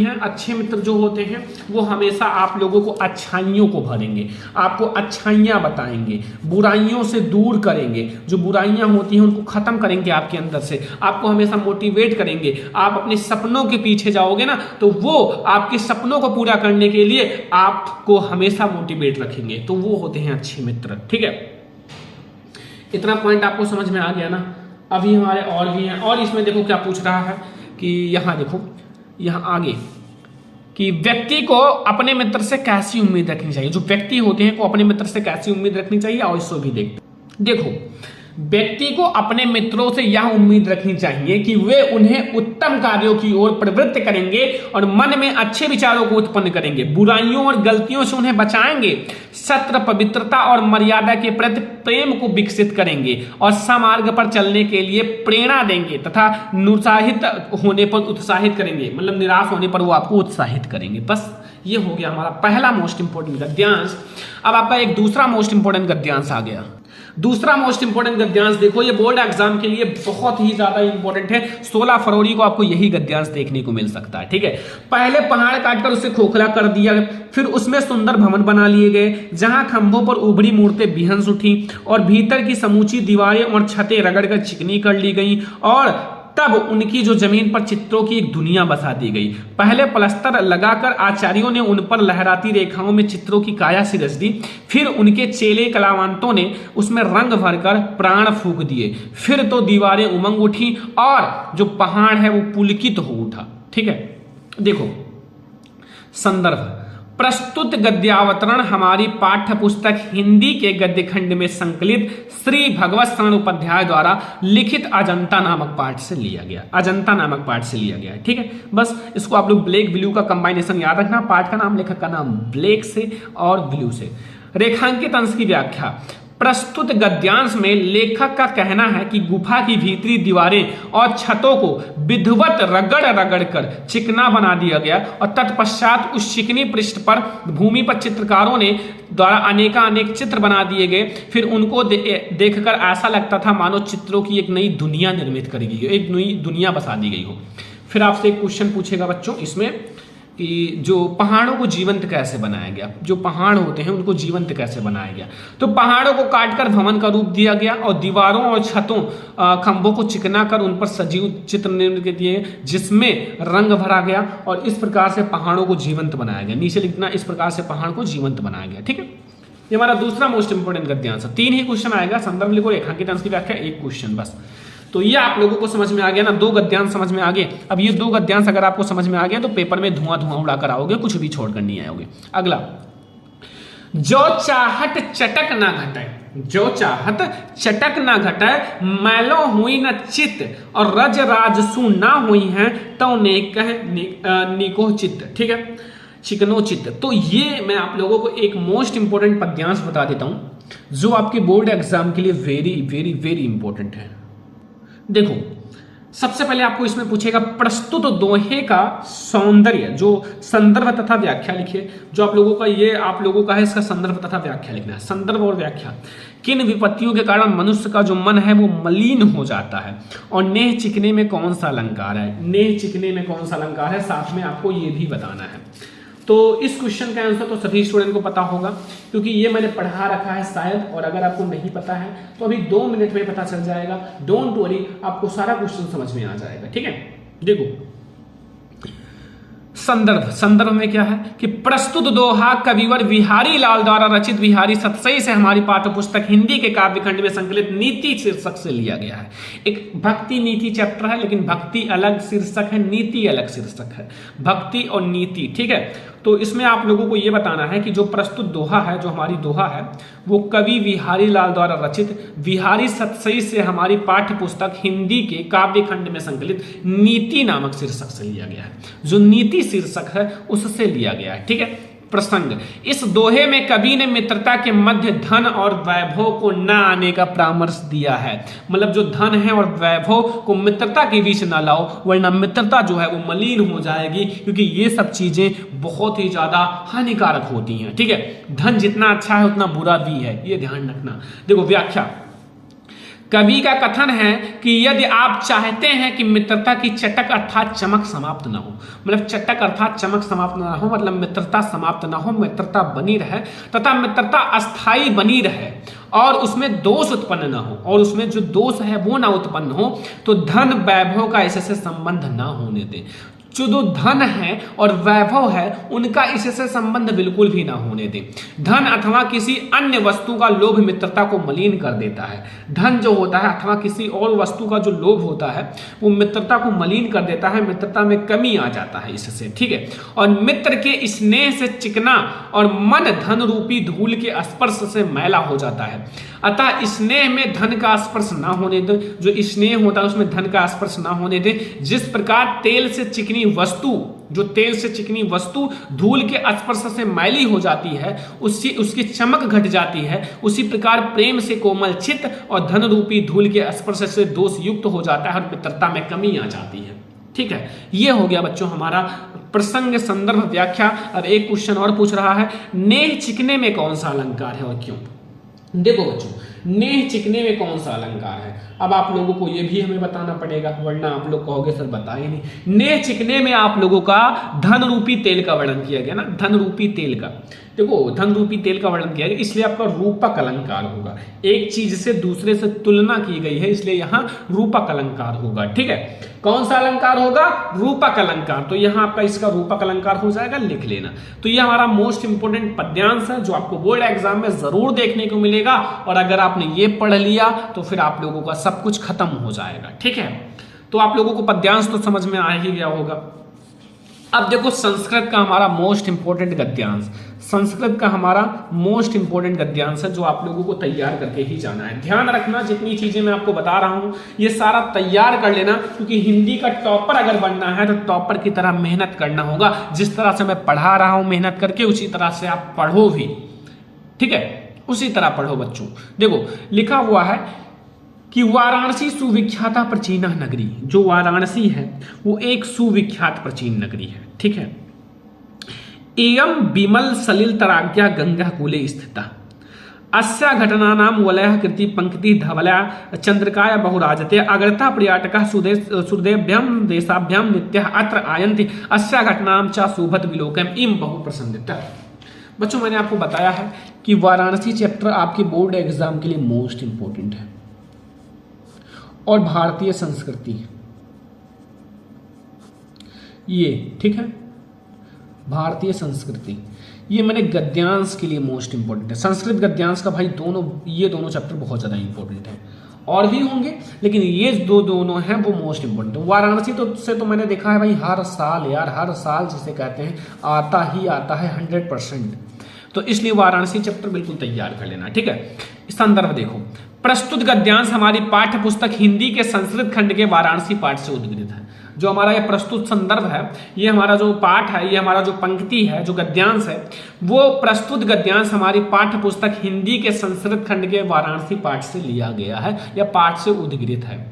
हैं वो हमेशा आप लोगों को अच्छाइयों को भरेंगे, आपको अच्छाइयां बताएंगे, बुराइयों से दूर करेंगे, जो बुराइयां होती हैं उनको खत्म करेंगे आपके अंदर से, आपको हमेशा मोटिवेट करेंगे। आप अपने सपनों के पीछे जाओगे ना तो वो आपके सपनों को पूरा करने के लिए आपको हमेशा मोटिवेट रखेंगे, तो वो होते हैं अच्छे मित्र। ठीक है, इतना पॉइंट आपको समझ में आ गया ना? अभी हमारे और भी हैं, और इसमें देखो क्या पूछ रहा है कि यहाँ देखो, यहाँ आगे कि व्यक्ति को अपने मित्र से कैसी उम्मीद रखनी चाहिए, जो व्यक्ति होते हैं को अपने मित्र से कैसी उम्मीद रखनी चाहिए, और इसको भी देखो व्यक्ति को अपने मित्रों से यह उम्मीद रखनी चाहिए कि वे उन्हें उत्तम कार्यों की ओर प्रवृत्त करेंगे और मन में अच्छे विचारों को उत्पन्न करेंगे, बुराइयों और गलतियों से उन्हें बचाएंगे, सत्य, पवित्रता और मर्यादा के प्रति प्रेम को विकसित करेंगे और समार्ग पर चलने के लिए प्रेरणा देंगे तथा निरुत्साहित होने पर उत्साहित करेंगे, मतलब निराश होने पर वो आपको उत्साहित करेंगे। बस ये हो गया हमारा पहला मोस्ट इंपोर्टेंट गद्यांश। अब आपका एक दूसरा मोस्ट इंपोर्टेंट गद्यांश आ गया। दूसरा मोस्ट इंपोर्टेंट गद्यांश देखो, ये बोर्ड एग्जाम के लिए बहुत ही ज्यादा इंपॉर्टेंट है। 16 फरवरी को आपको यही गद्यांश देखने को मिल सकता है। ठीक है, पहले पहाड़ काटकर उसे खोखला कर दिया, फिर उसमें सुंदर भवन बना लिए गए जहां खंभों पर उभरी मूर्तें बिहंस उठी और भीतर की समूची दीवारें और छतें रगड़कर चिकनी कर ली गई और तब उनकी जो जमीन पर चित्रों की एक दुनिया बसा दी गई। पहले प्लस्तर लगाकर आचार्यों ने उन पर लहराती रेखाओं में चित्रों की काया सिरस दी, फिर उनके चेले कलावंतों ने उसमें रंग भरकर प्राण फूंक दिए, फिर तो दीवारें उमंग उठी और जो पहाड़ है वो पुलकित हो उठा। ठीक है, देखो संदर्भ, प्रस्तुत गद्यावतरण हमारी पाठ्य पुस्तक हिंदी के गद्य खंड में संकलित श्री भगवत शरण उपाध्याय द्वारा लिखित अजंता नामक पाठ से लिया गया है। ठीक है, बस इसको आप लोग ब्लैक ब्लू का कंबाइनेशन याद रखना। पाठ का नाम, लेखक का नाम ब्लैक से और ब्लू से। रेखांकित अंश की व्याख्या, प्रस्तुत गद्यांश में लेखक का कहना है कि गुफा की भीतरी दीवारें और छतों को विधिवत रगड़ कर चिकना बना दिया गया और तत्पश्चात उस चिकनी पृष्ठ पर भूमि पर चित्रकारों ने द्वारा अनेक चित्र बना दिए गए। फिर उनको देखकर ऐसा लगता था मानो चित्रों की एक नई दुनिया निर्मित करी गई हो, एक नई दुनिया बसा दी गई हो। फिर आपसे एक क्वेश्चन पूछेगा बच्चों इसमें कि जो पहाड़ों को जीवंत कैसे बनाया गया, जो पहाड़ होते हैं उनको जीवंत कैसे बनाया गया। तो पहाड़ों को काटकर भवन का रूप दिया गया और दीवारों और छतों खंभों को चिकना कर उन पर सजीव चित्र निर्मित किए जिसमें रंग भरा गया और इस प्रकार से पहाड़ों को जीवंत बनाया गया। नीचे लिखना, इस प्रकार से पहाड़ को जीवंत बनाया गया। ठीक है, ये हमारा दूसरा मोस्ट इंपोर्टेंट गद्यांश है। 3 ही क्वेश्चन आएगा, संदर्भ लिखो, रेखांकित अंश की व्याख्या, 1 क्वेश्चन बस। तो ये आप लोगों को समझ में आ गया ना, 2 गद्यांश समझ में आ गए। अब ये 2 गद्यांश अगर आपको समझ में आ गया तो पेपर में धुआं उड़ाकर आओगे, कुछ भी छोड़कर नहीं आओगे। अगला, जो चाहत चटक ना घटे, मैलो हुई न चित्त और रज राजसू ना हुई हैं तो निको चित्त। ठीक है, चिकनो चित्त। तो ये मैं आप लोगों को एक मोस्ट इंपोर्टेंट पद्यांश बता देता हूं जो आपके बोर्ड एग्जाम के लिए वेरी वेरी वेरी इंपॉर्टेंट है। देखो, सबसे पहले आपको इसमें पूछेगा प्रस्तुत दोहे का सौंदर्य, जो संदर्भ तथा व्याख्या लिखिए। जो आप लोगों का है इसका संदर्भ तथा व्याख्या लिखना है। संदर्भ और व्याख्या, किन विपत्तियों के कारण मनुष्य का जो मन है वो मलिन हो जाता है, और नेह चिकने में कौन सा अलंकार है। नेह चिकने में कौन सा अलंकार है, साथ में आपको ये भी बताना है। तो इस क्वेश्चन का आंसर तो सभी स्टूडेंट को पता होगा, क्योंकि ये मैंने पढ़ा रखा है शायद, और अगर आपको नहीं पता है तो अभी 2 मिनट में पता चल जाएगा। डोंट वरी, आपको सारा क्वेश्चन समझ में आ जाएगा। ठीक है, देखो संदर्भ में क्या है कि प्रस्तुत दोहा कविवर बिहारी लाल द्वारा रचित बिहारी सतसई से हमारी पाठ्य पुस्तक हिंदी के काव्य खंड में संकलित नीति शीर्षक से लिया गया है। एक भक्ति नीति चैप्टर है, लेकिन भक्ति अलग शीर्षक है, नीति अलग शीर्षक है। भक्ति और नीति, ठीक है। तो इसमें आप लोगों को यह बताना है कि जो प्रस्तुत दोहा है, जो हमारी दोहा है, वो कवि बिहारी लाल द्वारा रचित बिहारी सतसई से हमारी पाठ्य पुस्तक हिंदी के काव्य खंड में संकलित नीति नामक शीर्षक से लिया गया है। जो नीति शीर्षक है उससे लिया गया है। ठीक है। प्रसंग, इस दोहे में कवि ने मित्रता के मध्य धन और वैभव को न आने का परामर्श दिया है। मतलब जो धन है और वैभव को मित्रता के बीच ना लाओ, वरना मित्रता जो है वो मलिन हो जाएगी, क्योंकि ये सब चीजें बहुत ही ज्यादा हानिकारक होती हैं। ठीक है, धन जितना अच्छा है उतना बुरा भी है, ये ध्यान रखना। देखो व्याख्या, कवि का कथन है कि यदि आप चाहते हैं कि मित्रता की चटक अर्थात चमक समाप्त न हो, मतलब चटक अर्थात चमक समाप्त न हो, मतलब मित्रता समाप्त न हो, मित्रता बनी रहे तथा मित्रता अस्थाई बनी रहे और उसमें दोष उत्पन्न न हो, और उसमें जो दोष है वो ना उत्पन्न हो, तो धन वैभव का इससे संबंध ना होने दे। जो धन है और वैभव है उनका इससे संबंध बिल्कुल भी ना होने दे। धन अथवा किसी अन्य वस्तु का लोभ मित्रता को मलिन कर देता है। धन जो होता है अथवा किसी और वस्तु का जो लोभ होता है वो मित्रता को मलिन कर देता है, मित्रता में कमी आ जाता है इससे। ठीक है, और मित्र के स्नेह से चिकना और मन धन रूपी धूल के स्पर्श से मैला हो जाता है। अतः स्नेह में धन का स्पर्श ना होने दे, जो स्नेह होता है उसमें धन का स्पर्श ना होने दे। जिस प्रकार तेल से चिकनी वस्तु, जो तेल से चिकनी वस्तु धूल के स्पर्श से मैली हो जाती है, उसकी चमक घट जाती है, उसी प्रकार प्रेम से कोमल चित्त और धन रूपी धूल के स्पर्श से दोष युक्त हो जाता है और मित्रता में कमी आ जाती है। ठीक है, ये हो गया बच्चों हमारा प्रसंग, संदर्भ, व्याख्या। अब एक क्वेश्चन और पूछ रहा है, नेह चिकने में कौन सा अलंकार है और क्यों। देखो बच्चों, नेह चिकने में कौन सा अलंकार है, अब आप लोगों को यह भी हमें बताना पड़ेगा, वरना आप लोग कहोगे सर बताए नहीं। नेह चिकने में आप लोगों का धन रूपी तेल का वर्णन किया गया ना, धन रूपी तेल का। देखो धन रूपी तेल का वर्णन किया गया, इसलिए आपका रूपक अलंकार होगा। एक चीज से दूसरे से तुलना की गई है, इसलिए यहां रूपक अलंकार होगा। ठीक है, कौन सा अलंकार होगा, रूपक अलंकार। तो यहां आपका इसका रूपक अलंकार हो जाएगा, लिख लेना। तो ये हमारा मोस्ट इंपोर्टेंट पद्यांश है जो आपको बोर्ड एग्जाम में जरूर देखने को मिलेगा, और अगर आपने ये पढ़ लिया तो फिर आप लोगों का सब कुछ खत्म हो जाएगा। ठीक है, तो आप लोगों को पद्यांश तो समझ में आ ही गया होगा। अब देखो संस्कृत का हमारा मोस्ट इंपोर्टेंट गद्यांश, संस्कृत का हमारा मोस्ट इंपोर्टेंट गद्यांश है जो आप लोगों को तैयार करके ही जाना है। ध्यान रखना, जितनी चीजें मैं आपको बता रहा हूं ये सारा तैयार कर लेना, क्योंकि हिंदी का टॉपर अगर बनना है तो टॉपर की तरह मेहनत करना होगा। जिस तरह से मैं पढ़ा रहा हूं मेहनत करके, उसी तरह से आप पढ़ो भी। ठीक है, उसी तरह पढ़ो बच्चों। देखो लिखा हुआ है कि वाराणसी सुविख्याता प्राचीन नगरी, जो वाराणसी है वो एक सुविख्यात प्राचीन नगरी है। ठीक है, एयं विमल सलिल तराज्ञा गंगा कूले स्थिता अस्या घटनानां वलयः कृति पंक्ति धवल्या चंद्रकाय बहुराजते अग्रता पर्यटकः सुदेभ्यं देशाभ्यां नित्यः अत्र आयन्ति अस्या घटनां च शुभत विलोकम् इम बहु प्रसन्नता। बच्चों मैंने आपको बताया है कि वाराणसी चैप्टर आपके बोर्ड एग्जाम के लिए मोस्ट इंपोर्टेंट है, और भारतीय संस्कृति ये, ठीक है, भारतीय संस्कृति ये मैंने गद्यांश के लिए मोस्ट इंपोर्टेंट है। संस्कृत गद्यांश का भाई ये दोनों चैप्टर बहुत ज्यादा इंपॉर्टेंट है, और भी होंगे लेकिन ये दोनों हैं वो मोस्ट इंपोर्टेंट है। वाराणसी तो मैंने देखा है भाई हर साल, यार हर साल जिसे कहते हैं आता ही आता है 100%। तो इसलिए वाराणसी चैप्टर बिल्कुल तैयार कर लेना। ठीक है, संदर्भ देखो, प्रस्तुत गद्यांश हमारी पाठ्य पुस्तक हिंदी के संस्कृत खंड के वाराणसी पाठ से उद्गृत है। जो हमारा ये प्रस्तुत संदर्भ है, ये हमारा जो पाठ है, ये हमारा जो पंक्ति है, जो गद्यांश है, वो प्रस्तुत गद्यांश हमारी पाठ्य पुस्तक हिंदी के संस्कृत खंड के वाराणसी पाठ से लिया गया है या पाठ से उद्धृत है।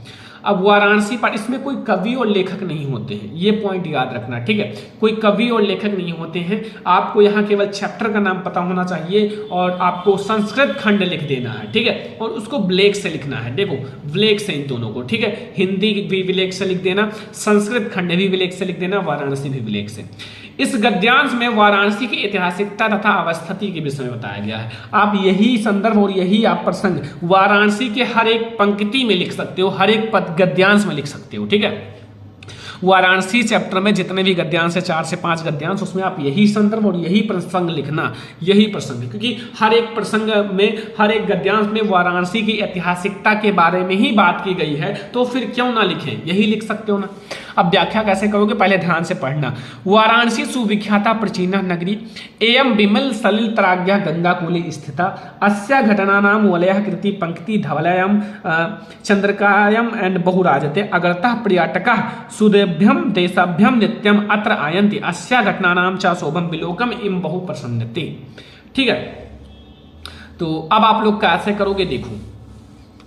अब वाराणसी पाठ, इसमें कोई कवि और लेखक नहीं होते हैं, ये पॉइंट याद रखना, ठीक है। कोई कवि और लेखक नहीं होते हैं, आपको यहाँ केवल चैप्टर का नाम पता होना चाहिए और आपको संस्कृत खंड लिख देना है, ठीक है, और उसको ब्लैक से लिखना है। देखो ब्लैक से इन दोनों को, ठीक है, हिंदी भी ब्लैक से लिख देना, संस्कृत खंड भी ब्लैक से लिख देना, वाराणसी भी ब्लैक से। इस गद्यांश में वाराणसी की ऐतिहासिकता तथा अवस्थिति के विषय में बताया गया है। आप यही संदर्भ और यही आप प्रसंग वाराणसी के हर एक पंक्ति में लिख सकते हो, हर एक गद्यांश में लिख सकते हो, ठीक है। वाराणसी चैप्टर में जितने भी गद्यांश है, 4 से 5 गद्यांश, उसमें आप यही संदर्भ और यही प्रसंग लिखना, यही प्रसंग, क्योंकि हर एक प्रसंग में, हर एक गद्यांश में वाराणसी की ऐतिहासिकता के बारे में ही बात की गई है, तो फिर क्यों ना लिखें, यही लिख सकते हो ना। अब व्याख्या कैसे करोगे, पहले ध्यान से पढ़ना। वाराणसी सुविख्याता प्राचीना नगरी एवं विमल सलिल तराज्ञा गंगा कूले स्थिता अस्या घटनानाम वलयः कृति पंक्ति धवलयम चंद्रकायम एंड बहुराजते अगरतः पर्यटकः सुदेभ्यम देशाभ्यम नित्यम अत्र आयन्ति अस्या घटनानाम च शोभम विलोकम इम बहु प्रसन्नते। ठीक है, तो अब आप लोग कैसे करोगे, देखो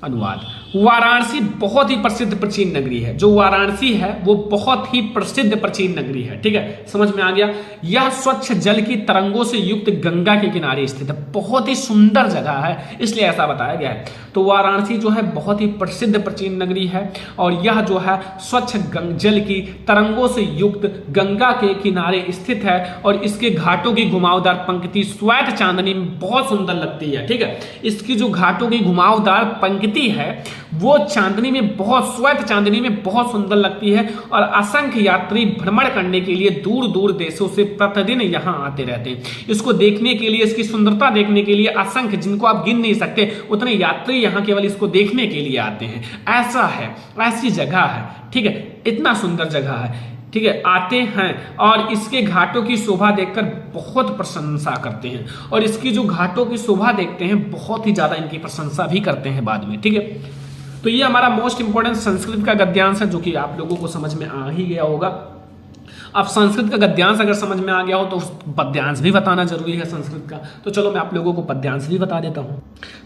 अनुवाद। वाराणसी बहुत ही प्रसिद्ध प्राचीन नगरी है। जो वाराणसी है वो बहुत ही प्रसिद्ध प्राचीन नगरी है, ठीक है, समझ में आ गया। यह स्वच्छ जल की तरंगों से युक्त गंगा के किनारे स्थित है, बहुत ही सुंदर जगह है, इसलिए ऐसा बताया गया है। तो वाराणसी जो है बहुत ही प्रसिद्ध प्राचीन नगरी है और यह जो है स्वच्छ जल की तरंगों से युक्त गंगा के किनारे स्थित है और इसके घाटों की घुमावदार पंक्ति श्वेत चांदनी में बहुत सुंदर लगती है, ठीक है। इसकी जो घाटों की घुमावदार पंक्ति है वो चांदनी में बहुत, श्वेत चांदनी में बहुत सुंदर लगती है और असंख्य यात्री भ्रमण करने के लिए दूर दूर देशों से प्रतिदिन यहाँ आते रहते हैं। इसको देखने के लिए, इसकी सुंदरता देखने के लिए असंख्य, जिनको आप गिन नहीं सकते उतने यात्री यहाँ केवल इसको देखने के लिए आते हैं। ऐसा है, ऐसी जगह है, ठीक है, इतना सुंदर जगह है, ठीक है, आते हैं और इसके घाटों की शोभा देखकर बहुत प्रशंसा करते हैं और इसकी जो घाटों की शोभा देखते हैं बहुत ही ज्यादा इनकी प्रशंसा भी करते हैं बाद में, ठीक है। तो ये हमारा मोस्ट इंपोर्टेंट संस्कृत का गद्यांश है जो कि आप लोगों को समझ में आ ही गया होगा। अब संस्कृत का गद्यांश अगर समझ में आ गया हो तो पद्यांश भी बताना जरूरी है संस्कृत का, तो चलो मैं आप लोगों को पद्यांश भी बता देता हूं।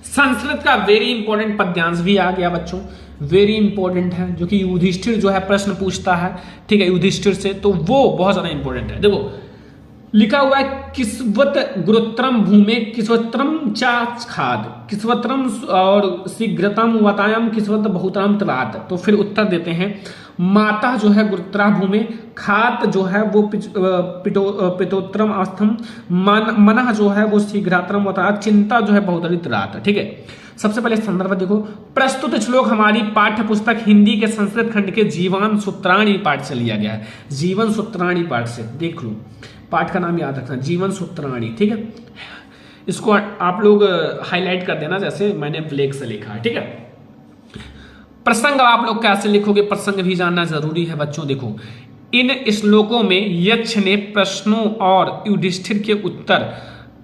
संस्कृत का वेरी इंपॉर्टेंट पद्यांश भी आ गया बच्चों, वेरी इंपॉर्टेंट है, जो कि युधिष्ठिर जो है प्रश्न पूछता है, ठीक है, युधिष्ठिर से, तो वो बहुत ज्यादा इंपॉर्टेंट है। देखो लिखा हुआ है किस्वत गुरुत्रम भूमे किस्वत्रम चा खाद किस्वत्रम और शीघ्रतम वतायम किस्वत बहुतरम तलात। तो फिर उत्तर देते हैं माता जो है गुरुत्रा भूमे, खात जो है वो पितोत्रम अस्थम, मन जो है वो शीघ्रात्रम वता, चिंता जो है बहुतरित रात, ठीक है। सबसे पहले संदर्भ देखो, प्रस्तुत श्लोक हमारी पाठ्य पुस्तक हिंदी के संस्कृत खंड के जीवन सूत्राणी पाठ से लिया गया है। जीवन सूत्राणी पाठ से, देख लो पाठ का नाम याद रखना, जीवन सूत्राणी, ठीक है। इसको आप लोग हाईलाइट कर देना जैसे मैंने ब्लैक से लिखा है, ठीक है। प्रसंग आप लोग कैसे लिखोगे, प्रसंग भी जानना जरूरी है बच्चों। देखो इन श्लोकों में यक्ष ने प्रश्नों और युधिष्ठिर के उत्तर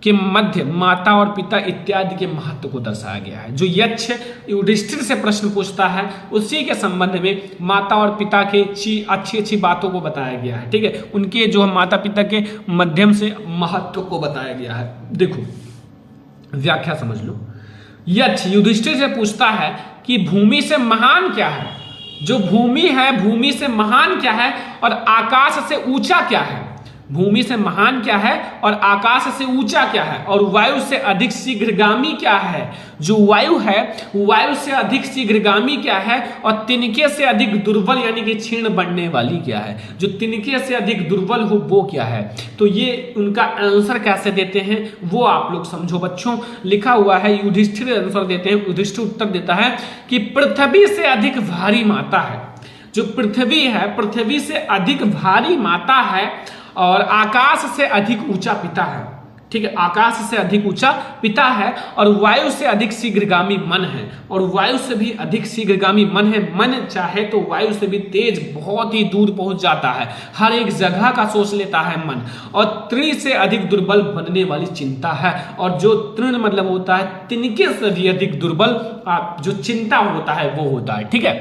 के मध्य माता और पिता इत्यादि के महत्व को दर्शाया गया है। जो यक्ष युधिष्ठिर से प्रश्न पूछता है उसी के संबंध में माता और पिता के अच्छी अच्छी बातों को बताया गया है, ठीक है, उनके जो माता पिता के माध्यम से महत्व को बताया गया है। देखो व्याख्या समझ लो, यक्ष युधिष्ठिर से पूछता है कि भूमि से महान क्या है, जो भूमि है भूमि से महान क्या है और आकाश से ऊंचा क्या है। भूमि से महान क्या है और आकाश से ऊंचा क्या है और वायु से अधिक शीघ्रगामी क्या है। जो वायु है वायु से अधिक शीघ्रगामी क्या है और तिनके से अधिक दुर्बल यानी कि क्षीण बनने वाली क्या है। जो तिनके से अधिक दुर्बल हो वो क्या है। तो ये उनका आंसर कैसे देते हैं वो आप लोग समझो बच्चों। लिखा हुआ है युधिष्ठिर आंसर देते हैं, युधिष्ठिर उत्तर देता है कि पृथ्वी से अधिक भारी माता है। जो पृथ्वी है पृथ्वी से अधिक भारी माता है और आकाश से अधिक ऊंचा पिता है, ठीक है, आकाश से अधिक ऊंचा पिता है और वायु से अधिक शीघ्रगामी मन है और वायु से भी अधिक शीघ्रगामी मन है। मन चाहे तो वायु से भी तेज बहुत ही दूर पहुंच जाता है, हर एक जगह का सोच लेता है मन। और तृण से अधिक दुर्बल बनने वाली चिंता है और जो तृण मतलब होता है तिनके से भी अधिक दुर्बल जो चिंता होता है वो होता है, ठीक है।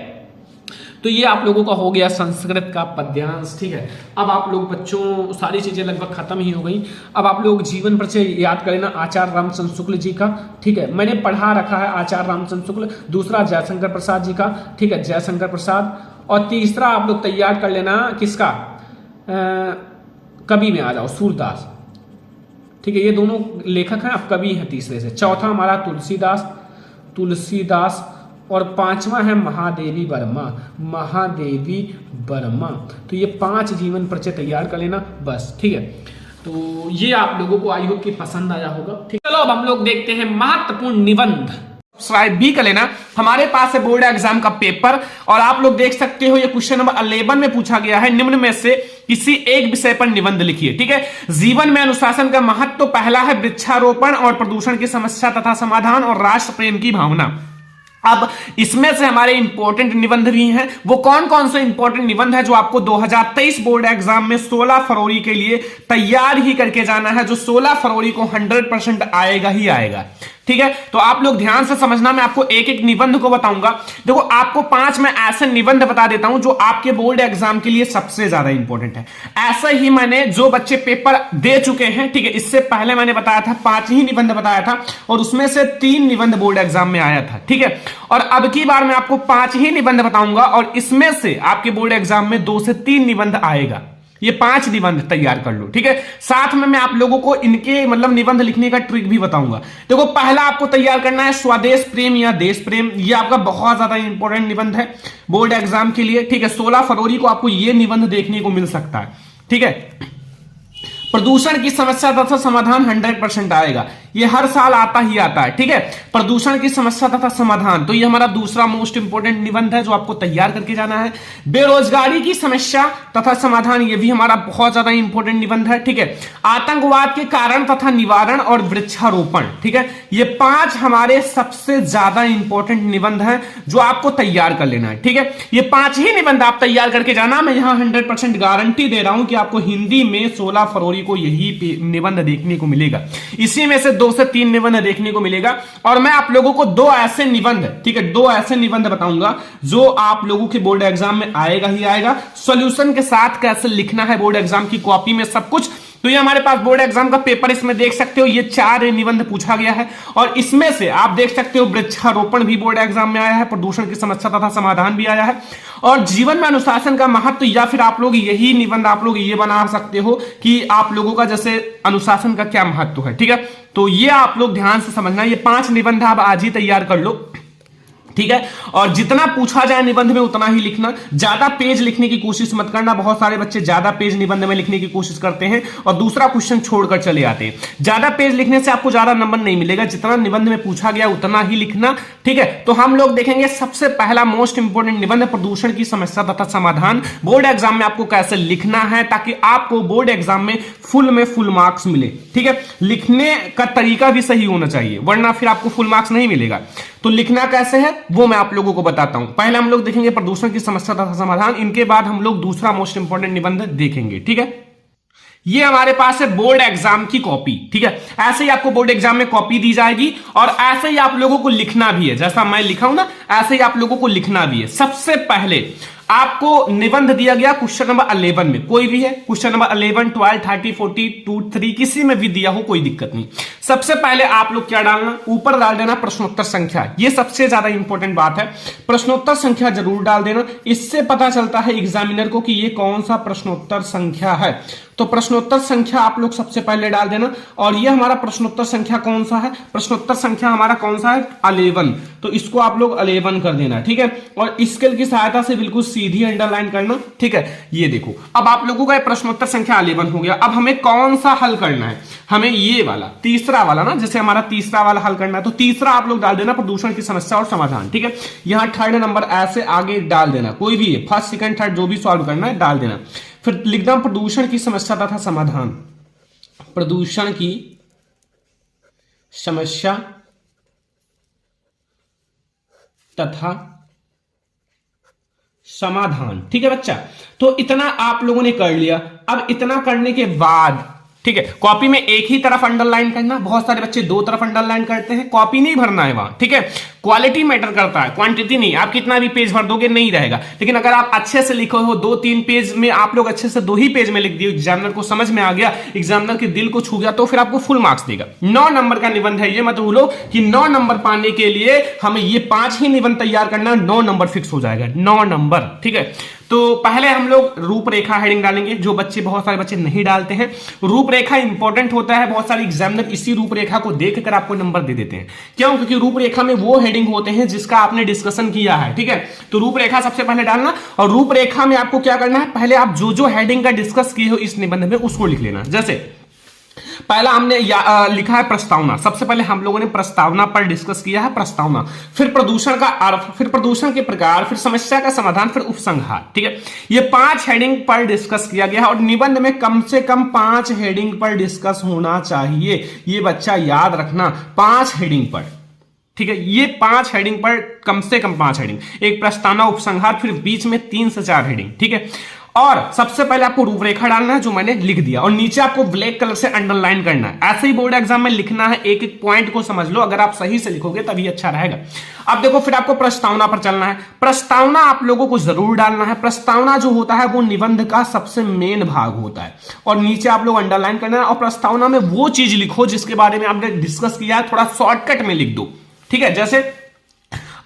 तो ये आप लोगों का हो गया संस्कृत का पद्यांश। ठीक है, अब आप लोग बच्चों सारी चीजें लगभग खत्म ही हो गई। अब आप लोग जीवन परिचय याद कर लेना आचार्य रामचंद्र शुक्ल जी का। ठीक है, मैंने पढ़ा रखा है आचार्य रामचंद्र शुक्ल। दूसरा जयशंकर प्रसाद जी का। ठीक है, जयशंकर प्रसाद। और तीसरा आप लोग तैयार कर लेना किसका, कवि में आ जाओ, सूरदास। ठीक है, ये दोनों लेखक हैं, अब कवि हैं तीसरे से। चौथा हमारा तुलसीदास और पांचवा है महादेवी वर्मा। तो ये 5 जीवन परिचय तैयार कर लेना बस। ठीक है, तो ये आप लोगों को आई होप कि पसंद आया होगा। ठीक, चलो अब हम लोग देखते हैं महत्वपूर्ण निबंध। सब्सक्राइब भी कर लेना। हमारे पास है बोर्ड एग्जाम का पेपर और आप लोग देख सकते हो ये क्वेश्चन नंबर 11 में पूछा गया है, निम्न में से किसी एक विषय पर निबंध लिखिए। ठीक है, जीवन में अनुशासन का महत्व। पहला है वृक्षारोपण और प्रदूषण की समस्या तथा समाधान और राष्ट्र प्रेम की भावना। अब इसमें से हमारे इंपॉर्टेंट निबंध भी हैं। वो कौन कौन से इंपॉर्टेंट निबंध है जो आपको 2023 बोर्ड एग्जाम में 16 फरवरी के लिए तैयार ही करके जाना है, जो 16 फरवरी को 100% आएगा ही आएगा। ठीक है, तो आप लोग ध्यान से समझना, मैं आपको एक एक निबंध को बताऊंगा। देखो, आपको 5 में ऐसे निबंध बता देता हूं जो आपके बोर्ड एग्जाम के लिए सबसे ज्यादा इंपॉर्टेंट है। ऐसा ही मैंने जो बच्चे पेपर दे चुके हैं, ठीक है, इससे पहले मैंने बताया था 5 ही निबंध बताया था और उसमें से 3 निबंध बोर्ड एग्जाम में आया था। ठीक है, और अब की बार मैं आपको 5 ही निबंध बताऊंगा और इसमें से आपके बोर्ड एग्जाम में 2 से 3 निबंध आएगा। ये 5 निबंध तैयार कर लो। ठीक है, साथ में मैं आप लोगों को इनके मतलब निबंध लिखने का ट्रिक भी बताऊंगा। देखो, पहला आपको तैयार करना है स्वदेश प्रेम या देश प्रेम। ये आपका बहुत ज्यादा इंपॉर्टेंट निबंध है बोर्ड एग्जाम के लिए। ठीक है, 16 फरवरी को आपको ये निबंध देखने को मिल सकता है। ठीक है, प्रदूषण की समस्या तथा समाधान 100% आएगा, ये हर साल आता ही आता है। ठीक है, प्रदूषण की समस्या तथा समाधान, तो ये हमारा दूसरा मोस्ट इंपोर्टेंट निबंध है जो आपको तैयार करके जाना है। बेरोजगारी की समस्या तथा समाधान, ये भी हमारा बहुत ज्यादा इंपोर्टेंट निबंध है। ठीक है, आतंकवाद के कारण तथा निवारण और वृक्षारोपण। ठीक है, ये 5 हमारे सबसे ज्यादा इंपॉर्टेंट निबंध हैं जो आपको तैयार कर लेना है। ठीक है, ये 5 ही निबंध आप तैयार करके जाना। मैं यहां 100% गारंटी दे रहा हूं कि आपको हिंदी में 16 फरवरी को यही निबंध देखने को मिलेगा। इसी में से 2 से 3 निबंध देखने को मिलेगा और मैं आप लोगों को 2 ऐसे निबंध, ठीक है, 2 ऐसे निबंध बताऊंगा जो आप लोगों के बोर्ड एग्जाम में आएगा ही आएगा। सॉल्यूशन के साथ कैसे लिखना है बोर्ड एग्जाम की कॉपी में सब कुछ। तो ये हमारे पास बोर्ड एग्जाम का पेपर, इसमें देख सकते हो ये 4 निबंध पूछा गया है और इसमें से आप देख सकते हो वृक्षारोपण भी बोर्ड एग्जाम में आया है, प्रदूषण की समस्या तथा समाधान भी आया है और जीवन में अनुशासन का महत्व, या फिर आप लोग यही निबंध आप लोग ये बना सकते हो कि आप लोगों का जैसे अनुशासन का क्या महत्व है। ठीक है, तो ये आप लोग ध्यान से समझना। ये 5 निबंध आप आज ही तैयार कर लो। ठीक है, और जितना पूछा जाए निबंध में उतना ही लिखना, ज्यादा पेज लिखने की कोशिश मत करना। बहुत सारे बच्चे ज्यादा पेज निबंध में लिखने की कोशिश करते हैं और दूसरा क्वेश्चन छोड़कर चले आते हैं। ज्यादा पेज लिखने से आपको ज्यादा नंबर नहीं मिलेगा, जितना निबंध में पूछा गया उतना ही लिखना। ठीक है, तो हम लोग देखेंगे सबसे पहला मोस्ट इंपोर्टेंट निबंध, प्रदूषण की समस्या तथा समाधान बोर्ड एग्जाम में आपको कैसे लिखना है ताकि आपको बोर्ड एग्जाम में फुल मार्क्स मिले। ठीक है, लिखने का तरीका भी सही होना चाहिए वरना फिर आपको फुल मार्क्स नहीं मिलेगा। तो लिखना कैसे है वो मैं आप लोगों को बताता हूं। पहले हम लोग देखेंगे प्रदूषण की समस्या तथा समाधान, इनके बाद हम लोग दूसरा मोस्ट इंपोर्टेंट निबंध देखेंगे। ठीक है, ये हमारे पास है बोर्ड एग्जाम की कॉपी। ठीक है, ऐसे ही आपको बोर्ड एग्जाम में कॉपी दी जाएगी और ऐसे ही आप लोगों को लिखना भी है, जैसा मैं लिखा हूं ना ऐसे ही आप लोगों को लिखना भी है। सबसे पहले आपको निबंध दिया गया क्वेश्चन नंबर 11 में, कोई भी है क्वेश्चन नंबर 11, 12, 30, 40, 2, 3 किसी में भी दिया हो कोई दिक्कत नहीं। सबसे पहले आप लोग क्या डालना, ऊपर डाल देना प्रश्नोत्तर संख्या। ये सबसे ज्यादा इंपॉर्टेंट बात है, प्रश्नोत्तर संख्या जरूर डाल देना। इससे पता चलता है एग्जामिनर को कि ये कौन सा प्रश्नोत्तर संख्या है। तो प्रश्नोत्तर संख्या आप लोग सबसे पहले डाल देना। और ये हमारा प्रश्नोत्तर संख्या कौन सा है, प्रश्नोत्तर संख्या हमारा कौन सा है 11, तो इसको आप लोग 11 कर देना। ठीक है, और स्केल की सहायता से बिल्कुल सीधी अंडरलाइन करना। ठीक है, ये देखो अब आप लोगों का प्रश्नोत्तर संख्या 11 हो गया। अब हमें कौन सा हल करना है, हमें ये वाला तीसरा वाला ना, जैसे हमारा तीसरा वाला हल करना है तो तीसरा आप लोग डाल देना प्रदूषण की समस्या और समाधान। ठीक है, यहां 3rd नंबर ऐसे आगे डाल देना, कोई भी है 1st, 2nd, 3rd जो भी सॉल्व करना है डाल देना। फिर लिखना प्रदूषण की समस्या तथा समाधान, प्रदूषण की समस्या तथा समाधान। ठीक है बच्चा, तो इतना आप लोगों ने कर लिया। अब इतना करने के बाद ठीक है, कॉपी में एक ही तरफ अंडरलाइन करना, बहुत सारे बच्चे दो तरफ अंडरलाइन करते हैं, कॉपी नहीं भरना है वहां, ठीक है। क्वालिटी मैटर करता है, क्वांटिटी नहीं। आप कितना भी पेज भर दोगे नहीं रहेगा, लेकिन अगर आप अच्छे से लिखो हो, 2-3 पेज में आप लोग अच्छे से 2 ही पेज में लिख दिए, एग्जामिनर को समझ में आ गया, एग्जामिनर के दिल को छू गया, तो फिर आपको फुल मार्क्स देगा। 9 नंबर का निबंध है ये, मत भूलो कि 9 नंबर पाने के लिए हमें ये 5 ही निबंध तैयार करना, 9 नंबर फिक्स हो जाएगा, 9 नंबर, ठीक है। तो पहले हम लोग रूपरेखा हेडिंग डालेंगे, जो बच्चे बहुत सारे बच्चे नहीं डालते हैं। रूपरेखा इंपॉर्टेंट होता है, बहुत सारे एग्जामिनर इसी रूपरेखा को देखकर आपको नंबर दे देते हैं। क्यों? क्योंकि रूपरेखा में वो हेडिंग होते हैं जिसका आपने डिस्कशन किया है, ठीक है। तो रूपरेखा सबसे पहले डालना, और रूपरेखा में आपको क्या करना है, पहले आप जो जो हेडिंग का डिस्कस किए हो इस निबंध में उसको लिख लेना। जैसे पहला हमने लिखा है प्रस्तावना, सबसे पहले हम लोगों ने प्रस्तावना पर डिस्कस किया है, प्रस्तावना, फिर प्रदूषण का अर्थ, फिर प्रदूषण के प्रकार, फिर समस्या का समाधान, फिर उपसंहार, ठीक है। ये 5 हेडिंग पर डिस्कस किया गया है, और निबंध में कम से कम 5 हेडिंग पर डिस्कस होना चाहिए। ये बच्चा याद रखना, 5 हेडिंग पर, ठीक है। ये 5 हेडिंग पर कम से कम 5 हेडिंग, एक प्रस्तावना, उपसंहार, फिर बीच में 3 से 4 हेडिंग, ठीक है। और सबसे पहले आपको रूपरेखा डालना है, जो मैंने लिख दिया, और नीचे आपको ब्लैक कलर से अंडरलाइन करना है। ऐसे ही बोर्ड एग्जाम में लिखना है, एक एक पॉइंट को समझ लो, अगर आप सही से लिखोगे तभी अच्छा रहेगा। अब देखो, फिर आपको प्रस्तावना पर चलना है। प्रस्तावना आप लोगों को जरूर डालना है। प्रस्तावना जो होता है वो निबंध का सबसे मेन भाग होता है, और नीचे आप लोग अंडरलाइन करना है, और प्रस्तावना में वो चीज लिखो जिसके बारे में आपने डिस्कस किया है, थोड़ा शॉर्टकट में लिख दो, ठीक है। जैसे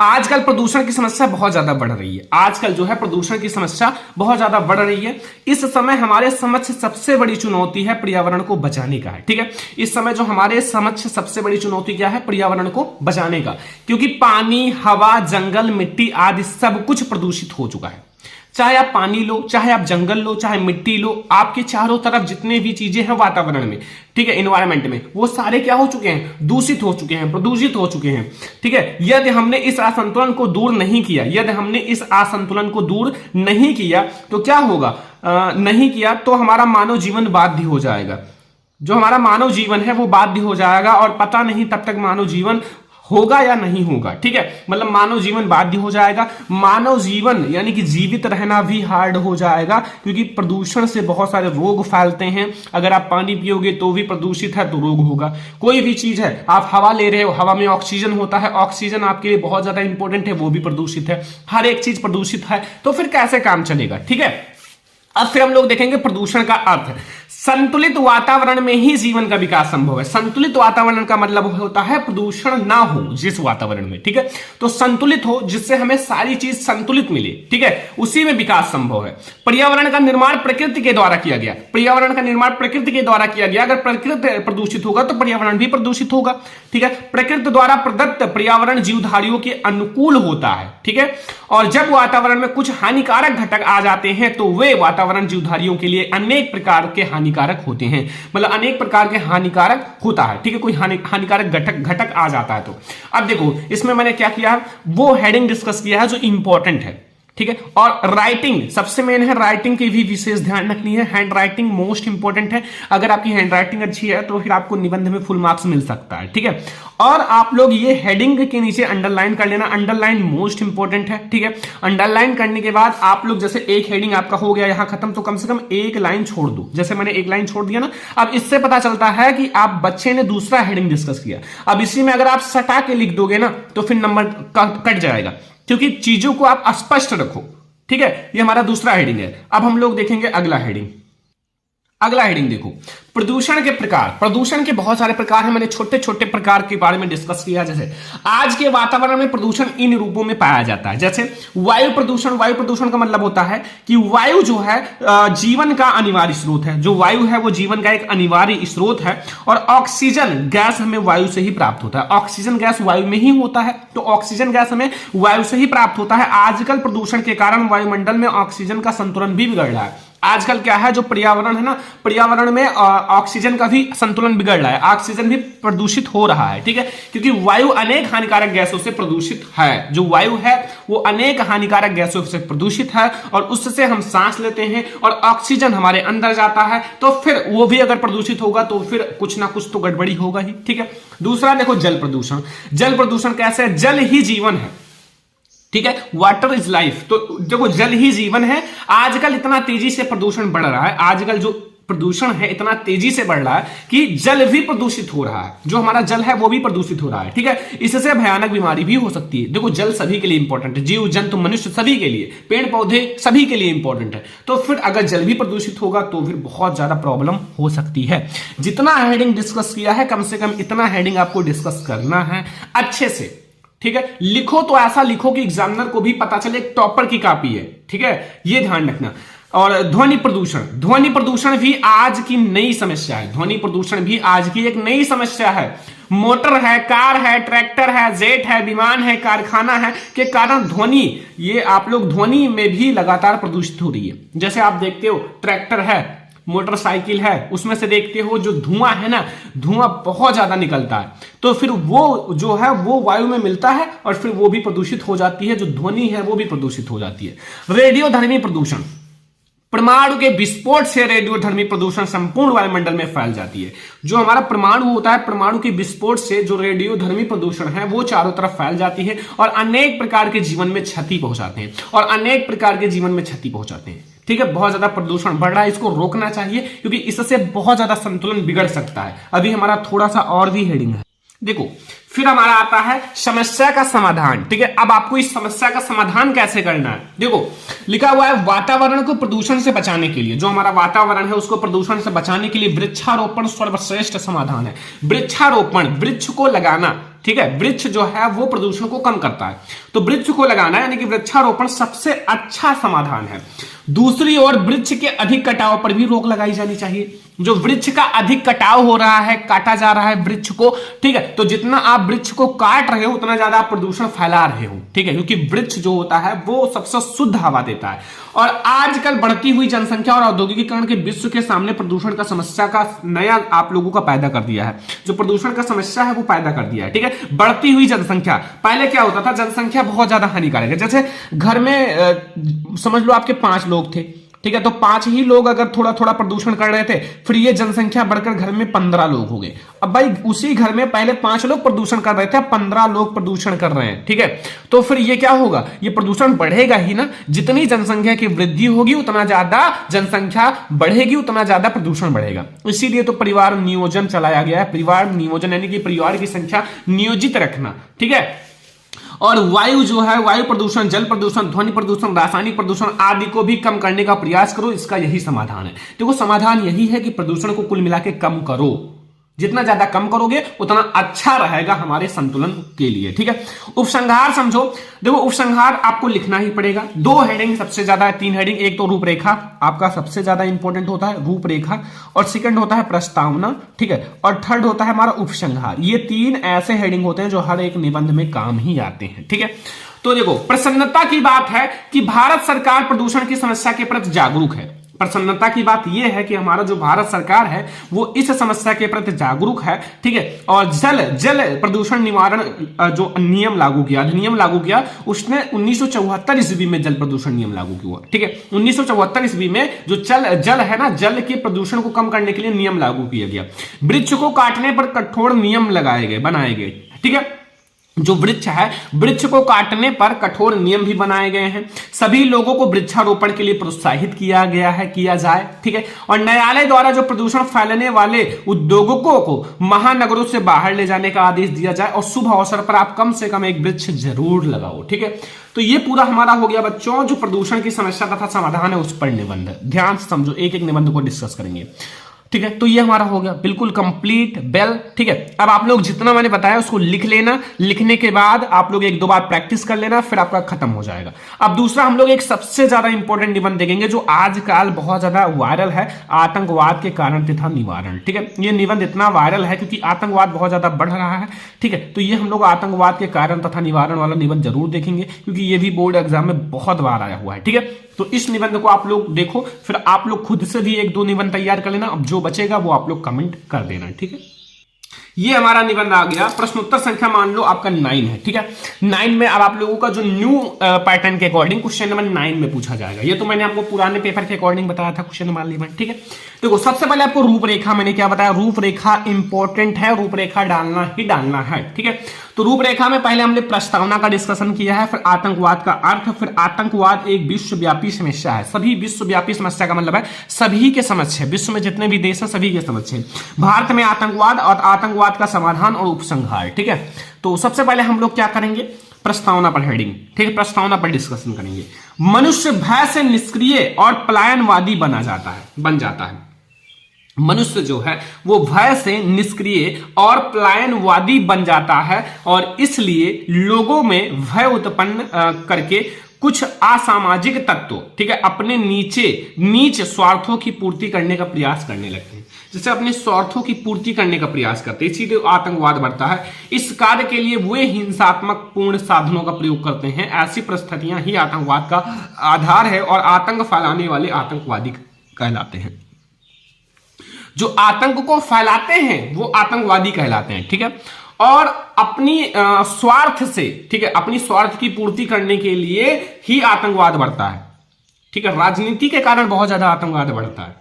आजकल प्रदूषण की समस्या बहुत ज्यादा बढ़ रही है, आजकल जो है प्रदूषण की समस्या बहुत ज्यादा बढ़ रही है। इस समय हमारे समक्ष सबसे बड़ी चुनौती है पर्यावरण को बचाने का है, ठीक है। इस समय जो हमारे समक्ष सबसे बड़ी चुनौती क्या है, पर्यावरण को बचाने का, क्योंकि पानी, हवा, जंगल, मिट्टी आदि सब कुछ प्रदूषित हो चुका है। चाहे आप पानी लो, चाहे आप जंगल लो, चाहे मिट्टी लो, आपके चारों तरफ जितने भी चीजें हैं वातावरण में, ठीक है, एनवायरमेंट में, वो सारे क्या हो चुके हैं, दूषित हो चुके हैं, प्रदूषित हो चुके हैं, ठीक है। यदि हमने इस असंतुलन को दूर नहीं किया, यदि हमने इस असंतुलन को दूर नहीं किया तो क्या होगा, नहीं किया तो हमारा मानव जीवन बाध्य हो जाएगा। जो हमारा मानव जीवन है वो बाध्य हो जाएगा, और पता नहीं तब तक मानव जीवन होगा या नहीं होगा, ठीक है। मतलब मानव जीवन बाध्य हो जाएगा, मानव जीवन यानी कि जीवित रहना भी हार्ड हो जाएगा, क्योंकि प्रदूषण से बहुत सारे रोग फैलते हैं। अगर आप पानी पियोगे तो भी प्रदूषित है तो रोग होगा। कोई भी चीज है, आप हवा ले रहे हो, हवा में ऑक्सीजन होता है, ऑक्सीजन आपके लिए बहुत ज्यादा इंपॉर्टेंट है, वो भी प्रदूषित है। हर एक चीज प्रदूषित है, तो फिर कैसे काम चलेगा, ठीक है। अब फिर हम लोग देखेंगे प्रदूषण का अर्थ। संतुलित वातावरण में ही जीवन का विकास संभव है। संतुलित वातावरण का मतलब होता है प्रदूषण ना हो जिस वातावरण में, ठीक है। तो संतुलित हो, जिससे हमें सारी चीज संतुलित मिले, ठीक है, उसी में विकास संभव है। पर्यावरण का निर्माण प्रकृति के द्वारा किया गया, पर्यावरण का निर्माण प्रकृति के द्वारा किया गया। अगर प्रकृति प्रदूषित होगा तो पर्यावरण भी प्रदूषित होगा, ठीक है। प्रकृति द्वारा प्रदत्त पर्यावरण जीवधारियों के अनुकूल होता है, ठीक है। और जब वातावरण में कुछ हानिकारक घटक आ जाते हैं तो वे वातावरण जीवधारियों के लिए अनेक प्रकार के हानिकारक होते हैं, मतलब अनेक प्रकार के हानिकारक होता है, ठीक है। कोई हानिकारक घटक आ जाता है तो अब देखो, इसमें मैंने क्या किया, वो हेडिंग डिस्कस किया है जो इंपॉर्टेंट है, ठीक है। और राइटिंग सबसे मेन है, राइटिंग की भी विशेष ध्यान रखनी है। हैंड राइटिंग मोस्ट इंपॉर्टेंट है। अगर आपकी हैंड राइटिंग अच्छी है तो फिर आपको निबंध में फुल मार्क्स मिल सकता है, ठीक है। और आप लोग ये हेडिंग के नीचे अंडरलाइन कर लेना, अंडरलाइन मोस्ट इंपॉर्टेंट है, ठीक है। अंडरलाइन करने के बाद आप लोग जैसे एक हेडिंग आपका हो गया यहां खत्म, तो कम से कम एक लाइन छोड़ दो, जैसे मैंने एक लाइन छोड़ दिया ना। अब इससे पता चलता है कि आप बच्चे ने दूसरा हेडिंग डिस्कस किया। अब इसी में अगर आप सटा के लिख दोगे ना तो फिर नंबर कट जाएगा, क्योंकि चीजों को आप स्पष्ट रखो, ठीक है। ये हमारा दूसरा हेडिंग है। अब हम लोग देखेंगे अगला हेडिंग। अगला हेडिंग देखो, प्रदूषण के प्रकार। प्रदूषण के बहुत सारे प्रकार हैं, मैंने छोटे छोटे प्रकार के बारे में डिस्कस किया। जैसे आज के वातावरण में प्रदूषण इन रूपों में पाया जाता है। जैसे वायु प्रदूषण। वायु प्रदूषण का मतलब होता है कि वायु जो है जीवन का अनिवार्य स्रोत है। जो वायु है वो जीवन का एक अनिवार्य स्रोत है, और ऑक्सीजन गैस हमें वायु से ही प्राप्त होता है। ऑक्सीजन गैस वायु में ही होता है, तो ऑक्सीजन गैस हमें वायु से ही प्राप्त होता है। आजकल प्रदूषण के कारण वायुमंडल में ऑक्सीजन का संतुलन भी बिगड़ रहा है। आजकल क्या है, जो पर्यावरण है ना, पर्यावरण में ऑक्सीजन का भी संतुलन बिगड़ रहा है, ऑक्सीजन भी प्रदूषित हो रहा है, ठीक है। क्योंकि वायु अनेक हानिकारक गैसों से प्रदूषित है। जो वायु है वो अनेक हानिकारक गैसों से प्रदूषित है, और उससे हम सांस लेते हैं और ऑक्सीजन हमारे अंदर जाता है, तो फिर वो भी अगर प्रदूषित होगा तो फिर कुछ ना कुछ तो गड़बड़ी होगा ही, ठीक है। दूसरा देखो जल प्रदूषण। जल प्रदूषण कैसे है, जल ही जीवन है, ठीक है। Water is life. तो देखो जल ही जीवन है। आजकल इतना तेजी से प्रदूषण बढ़ रहा है, आजकल जो प्रदूषण है इतना तेजी से बढ़ रहा है कि जल भी प्रदूषित हो रहा है, जो हमारा जल है वो भी प्रदूषित हो रहा है। ठीक है, इससे भयानक बीमारी भी हो सकती है। देखो जल सभी के लिए इंपॉर्टेंट है, जीव जंतु मनुष्य सभी के लिए, पेड़ पौधे सभी के लिए इंपॉर्टेंट है। तो फिर अगर जल भी प्रदूषित होगा तो फिर बहुत ज्यादा प्रॉब्लम हो सकती है। जितना हेडिंग डिस्कस किया है कम से कम इतना हेडिंग आपको डिस्कस करना है अच्छे से। ठीक है, लिखो तो ऐसा लिखो कि एग्जामिनर को भी पता चले एक टॉपर की कॉपी है। ठीक है, ये ध्यान रखना। और ध्वनि प्रदूषण भी आज की नई समस्या है। ध्वनि प्रदूषण भी आज की एक नई समस्या है। मोटर है, कार है, ट्रैक्टर है, जेट है, विमान है, कारखाना है के कारण ध्वनि, ये आप लोग ध्वनि में भी लगातार प्रदूषित हो रही है। जैसे आप देखते हो ट्रैक्टर है, मोटरसाइकिल है, उसमें से देखते हो जो धुआं है ना, धुआं बहुत ज्यादा निकलता है, तो फिर वो जो है वो वायु में मिलता है और फिर वो भी प्रदूषित हो जाती है। जो ध्वनि है वो भी प्रदूषित हो जाती है। रेडियोधर्मी प्रदूषण, परमाणु के विस्फोट से रेडियोधर्मी प्रदूषण संपूर्ण वायुमंडल में फैल जाती है। जो हमारा परमाणु होता है, परमाणु के विस्फोट से जो रेडियोधर्मी प्रदूषण है वो चारों तरफ फैल जाती है और अनेक प्रकार के जीवन में क्षति पहुंचाते हैं। ठीक है, बहुत ज्यादा प्रदूषण बढ़ रहा है, इसको रोकना चाहिए क्योंकि इससे बहुत ज्यादा संतुलन बिगड़ सकता है। अभी हमारा थोड़ा सा और भी हेडिंग है। देखो फिर हमारा आता है समस्या का समाधान। ठीक है, अब आपको इस समस्या का समाधान कैसे करना है। देखो लिखा हुआ है वातावरण को प्रदूषण से बचाने के लिए, जो हमारा वातावरण है उसको प्रदूषण से बचाने के लिए वृक्षारोपण सर्वश्रेष्ठ समाधान है। वृक्षारोपण, वृक्ष को लगाना। ठीक है, वृक्ष जो है वो प्रदूषण को कम करता है, तो वृक्ष को लगाना यानी कि वृक्षारोपण सबसे अच्छा समाधान है। दूसरी ओर वृक्ष के अधिक कटाव पर भी रोक लगाई जानी चाहिए। जो वृक्ष का अधिक कटाव हो रहा है, काटा जा रहा है वृक्ष को, ठीक है, तो जितना आप वृक्ष को काट रहे हो उतना ज्यादा आप प्रदूषण फैला रहे हो। ठीक है, क्योंकि वृक्ष जो होता है वो सबसे शुद्ध हवा देता है। और आजकल बढ़ती हुई जनसंख्या और औद्योगिकीकरण के विश्व के सामने प्रदूषण का समस्या का नया आप लोगों का पैदा कर दिया है। जो प्रदूषण का समस्या है वो पैदा कर दिया है। ठीक है, बढ़ती हुई जनसंख्या, पहले क्या होता था, जनसंख्या बहुत ज्यादा हानिकारक है। जैसे घर में समझ लो आपके 5 लोग थे, ठीक है, तो 5 ही लोग अगर थोड़ा थोड़ा प्रदूषण कर रहे थे, फिर ये जनसंख्या बढ़कर घर में 15 लोग हो गए। अब भाई उसी घर में पहले 5 लोग प्रदूषण कर रहे थे, अब 15 लोग प्रदूषण कर रहे हैं। ठीक है, तो फिर ये क्या होगा, ये प्रदूषण बढ़ेगा ही ना। जितनी जनसंख्या की वृद्धि होगी उतना ज्यादा जनसंख्या बढ़ेगी, उतना ज्यादा प्रदूषण बढ़ेगा। इसीलिए तो परिवार नियोजन चलाया गया है। परिवार नियोजन यानी कि परिवार की संख्या नियोजित रखना। ठीक है, और वायु जो है, वायु प्रदूषण, जल प्रदूषण, ध्वनि प्रदूषण, रासायनिक प्रदूषण आदि को भी कम करने का प्रयास करो। इसका यही समाधान है। देखो समाधान यही है कि प्रदूषण को कुल मिला के कम करो। जितना ज्यादा कम करोगे उतना अच्छा रहेगा हमारे संतुलन के लिए। ठीक है, उपसंहार समझो। देखो उपसंहार आपको लिखना ही पड़ेगा। 2 हेडिंग सबसे ज्यादा है, 3 हेडिंग। एक तो रूपरेखा आपका सबसे ज्यादा इंपॉर्टेंट होता है, रूपरेखा, और सेकंड होता है प्रस्तावना। ठीक है, और थर्ड होता है हमारा उपसंहार। ये 3 ऐसे हेडिंग होते हैं जो हर एक निबंध में काम ही आते हैं। ठीक है, तो देखो प्रसन्नता की बात है कि भारत सरकार प्रदूषण की समस्या के प्रति जागरूक है। प्रसन्नता की बात यह है कि हमारा जो भारत सरकार है वो इस समस्या के प्रति जागरूक है। ठीक है, और जल प्रदूषण निवारण जो नियम लागू किया, अधिनियम लागू किया, उसने 1974 ईस्वी में जल प्रदूषण नियम लागू किया। ठीक है, 1974 ईस्वी में जो जल है ना, जल के प्रदूषण को कम करने के लिए नियम लागू किया गया। वृक्ष को काटने पर कठोर नियम बनाए गए। ठीक है, जो वृक्ष है, वृक्ष को काटने पर कठोर नियम भी बनाए गए हैं। सभी लोगों को वृक्षारोपण के लिए प्रोत्साहित किया गया है, किया जाए। ठीक है, और न्यायालय द्वारा जो प्रदूषण फैलाने वाले उद्योगों को महानगरों से बाहर ले जाने का आदेश दिया जाए और शुभ अवसर पर आप कम से कम एक वृक्ष जरूर लगाओ। ठीक है, तो ये पूरा हमारा हो गया बच्चों जो प्रदूषण की समस्या तथा समाधान है उस पर निबंध। ध्यान से समझो, एक एक निबंध को डिस्कस करेंगे। ठीक है, तो ये हमारा हो गया बिल्कुल कंप्लीट बेल। ठीक है, अब आप लोग जितना मैंने बताया उसको लिख लेना। लिखने के बाद आप लोग 1-2 बार प्रैक्टिस कर लेना, फिर आपका खत्म हो जाएगा। अब दूसरा हम लोग एक सबसे ज्यादा इंपॉर्टेंट निबंध देखेंगे जो आजकल बहुत ज्यादा वायरल है, आतंकवाद के कारण तथा निवारण। ठीक है, ये निबंध इतना वायरल है क्योंकि आतंकवाद बहुत ज्यादा बढ़ रहा है। ठीक है, तो ये हम लोग आतंकवाद के कारण तथा निवारण वाला निबंध जरूर देखेंगे क्योंकि ये भी बोर्ड एग्जाम में बहुत बार आया हुआ है। ठीक है, तो इस निबंध को आप लोग देखो, फिर आप लोग खुद से भी 1-2 निबंध तैयार कर लेना। अब जो बचेगा वो आप लोग कमेंट कर देना। ठीक है, ये हमारा निबंध आ गया। प्रश्नोत्तर संख्या मान लो आपका 9 है, ठीक है। 9 में अब आप लोगों का जो न्यू पैटर्न के अकॉर्डिंग क्वेश्चन नंबर 9 में पूछा जाएगा। ये तो मैंने आपको पुराने पेपर के अकॉर्डिंग बताया था क्वेश्चन नंबर 11, ठीक है। देखो सबसे पहले आपको रूपरेखा, मैंने क्या बताया, रूपरेखा इंपॉर्टेंट है, रूपरेखा डालना ही डालना है, ठीक है। तो रूपरेखा में पहले हमने प्रस्तावना का डिस्कशन किया है, फिर आतंकवाद का अर्थ, फिर आतंकवाद एक विश्वव्यापी समस्या है। सभी विश्वव्यापी समस्या का मतलब है सभी के समक्ष है, विश्व में जितने भी देश हैं सभी के समक्ष है। भारत में आतंकवाद और आतंकवाद का समाधान और उपसंहार, ठीक है। तो सबसे पहले हम लोग क्या करेंगे, प्रस्तावना पर हेडिंग, ठीक है, प्रस्तावना पर डिस्कशन करेंगे। मनुष्य भय से निष्क्रिय और पलायनवादी बन जाता है। मनुष्य जो है वो भय से निष्क्रिय और पलायनवादी बन जाता है, और इसलिए लोगों में भय उत्पन्न करके कुछ असामाजिक तत्व, ठीक है, अपने नीच स्वार्थों की पूर्ति करने का प्रयास करने लगते हैं। जैसे अपने स्वार्थों की पूर्ति करने का प्रयास करते हैं, इसीलिए आतंकवाद बढ़ता है। इस कार्य के लिए वे हिंसात्मक पूर्ण साधनों का प्रयोग करते हैं। ऐसी परिस्थितियां ही आतंकवाद का आधार है, और आतंक फैलाने वाले आतंकवादी कहलाते हैं। जो आतंक को फैलाते हैं वो आतंकवादी कहलाते हैं, ठीक है। और अपनी स्वार्थ से, ठीक है, अपनी स्वार्थ की पूर्ति करने के लिए ही आतंकवाद बढ़ता है, ठीक है। राजनीति के कारण बहुत ज्यादा आतंकवाद बढ़ता है।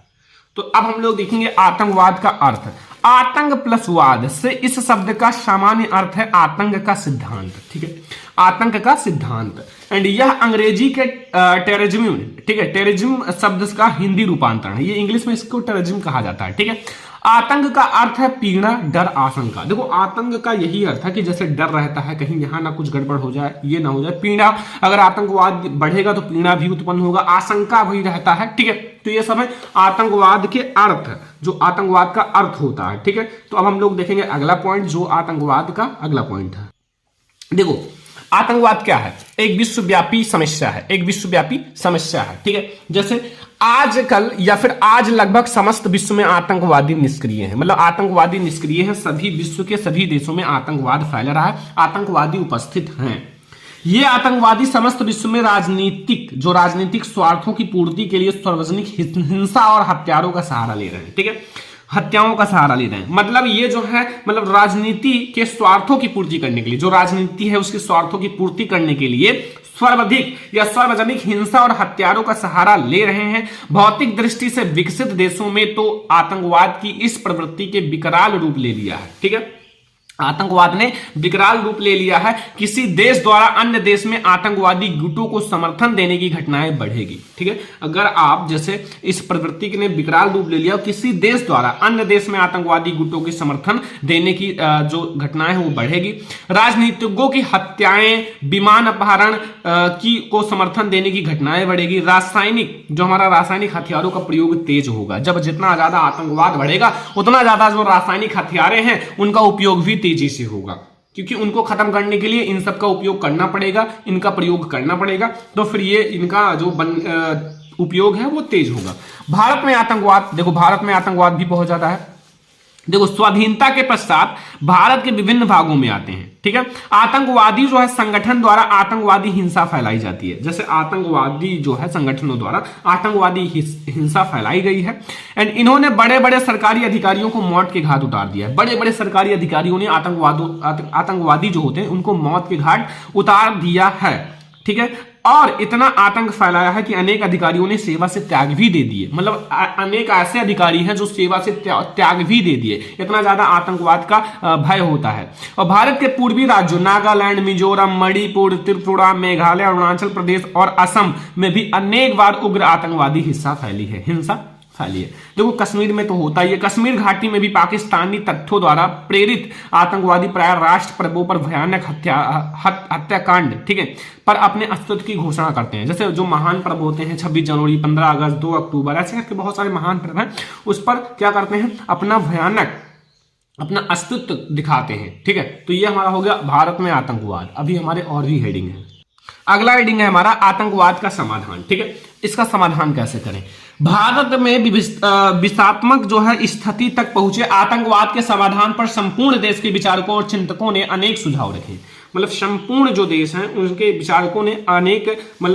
तो अब हम लोग देखेंगे आतंकवाद का अर्थ। आतंक प्लस वाद से इस शब्द का सामान्य अर्थ है आतंक का सिद्धांत, ठीक है, आतंक का सिद्धांत। एंड यह अंग्रेजी के टेररिज्म, ठीक है, टेररिज्म शब्द का हिंदी रूपांतरण है। ये इंग्लिश में इसको टेररिज्म कहा जाता है, ठीक है। आतंक का अर्थ है पीड़ा, डर, आशंका। देखो आतंक का यही अर्थ है कि जैसे डर रहता है कहीं यहाँ ना कुछ गड़बड़ हो जाए, ये ना हो जाए। पीड़ा, अगर आतंकवाद बढ़ेगा तो पीड़ा भी उत्पन्न होगा, आशंका भी रहता है, ठीक है। तो ये सब है आतंकवाद के अर्थ, जो आतंकवाद का अर्थ होता है, ठीक है। तो अब हम लोग देखेंगे अगला पॉइंट, जो आतंकवाद का अगला पॉइंट है। देखो आतंकवाद क्या है, एक विश्वव्यापी समस्या है, एक विश्वव्यापी समस्या है, ठीक है। जैसे आजकल या फिर आज लगभग समस्त विश्व में आतंकवादी निष्क्रिय हैं, मतलब आतंकवादी निष्क्रिय हैं। सभी विश्व के सभी देशों में आतंकवाद फैल रहा है, आतंकवादी उपस्थित हैं। ये आतंकवादी समस्त विश्व में राजनीतिक स्वार्थों की पूर्ति के लिए सार्वजनिक हिंसा और हत्यारों का सहारा ले रहे हैं, ठीक है, हत्याओं का सहारा ले रहे हैं। मतलब ये जो है, मतलब राजनीति के स्वार्थों की पूर्ति करने के लिए, जो राजनीति है उसके स्वार्थों की पूर्ति करने के लिए सर्वाधिक या सार्वजनिक हिंसा और हत्यारों का सहारा ले रहे हैं। भौतिक दृष्टि से विकसित देशों में तो आतंकवाद की इस प्रवृत्ति के विकराल रूप ले लिया है, ठीक है। आतंकवाद ने विकराल रूप ले लिया है। किसी देश द्वारा अन्य देश में आतंकवादी गुटों को समर्थन देने की घटनाएं बढ़ेगी, ठीक है। अगर आप जैसे इस प्रवृत्ति ने विकराल रूप ले लिया, किसी देश द्वारा अन्य देश में आतंकवादी गुटों के समर्थन देने की जो घटनाएं हैं वो बढ़ेगी। राजनीतिज्ञों की हत्याएं, विमान अपहरण की को समर्थन देने की घटनाएं बढ़ेगी। रासायनिक, जो हमारा रासायनिक हथियारों का प्रयोग तेज होगा। जब जितना ज्यादा आतंकवाद बढ़ेगा उतना ज्यादा जो रासायनिक हथियारे हैं उनका उपयोग भी तेजी से होगा, क्योंकि उनको खत्म करने के लिए इन सब का उपयोग करना पड़ेगा, इनका प्रयोग करना पड़ेगा। तो फिर ये इनका जो उपयोग है वो तेज होगा। भारत में आतंकवाद, देखो भारत में आतंकवाद भी बहुत ज्यादा है। देखो स्वाधीनता के पश्चात भारत के विभिन्न भागों में आते हैं, ठीक है। आतंकवादी जो है संगठन द्वारा आतंकवादी हिंसा फैलाई जाती है। जैसे आतंकवादी जो है संगठनों द्वारा आतंकवादी हिंसा फैलाई गई है। एंड इन्होंने बड़े बड़े सरकारी अधिकारियों को मौत के घाट उतार दिया है। बड़े बड़े सरकारी अधिकारियों ने आतंकवादी जो होते हैं उनको मौत के घाट उतार दिया है, ठीक है। और इतना आतंक फैलाया है कि अनेक अधिकारियों ने सेवा से त्याग भी दे दिए। मतलब अनेक ऐसे अधिकारी हैं जो सेवा से त्याग भी दे दिए। इतना ज्यादा आतंकवाद का भय होता है। और भारत के पूर्वी राज्यों नागालैंड, मिजोरम, मणिपुर, त्रिपुरा, मेघालय, अरुणाचल प्रदेश और असम में भी अनेक बार उग्र आतंकवादी हिंसा फैली है। देखो कश्मीर में तो होता ही है। कश्मीर घाटी में भी पाकिस्तानी तत्वों द्वारा प्रेरित आतंकवादी प्राय राष्ट्र प्रभुओं पर भयानक हत्याकांड, ठीक है, पर अपने अस्तित्व की घोषणा करते हैं। जैसे जो महान पर्व होते हैं 26 जनवरी, 15 अगस्त, 2 अक्टूबर, ऐसे करके बहुत सारे महान पर्व हैं, उस पर क्या करते हैं, अपना अस्तित्व दिखाते हैं, ठीक है। तो ये हमारा हो गया भारत में आतंकवाद। अभी हमारे और भी हेडिंग है। अगला हेडिंग है हमारा आतंकवाद का समाधान, ठीक है। इसका समाधान कैसे करें। भारत में विषात्मक जो है स्थिति तक पहुंचे आतंकवाद के समाधान पर संपूर्ण देश के विचारकों और चिंतकों ने अनेक सुझाव रखे। मतलब संपूर्ण जो देश हैं उनके विचारकों ने अनेक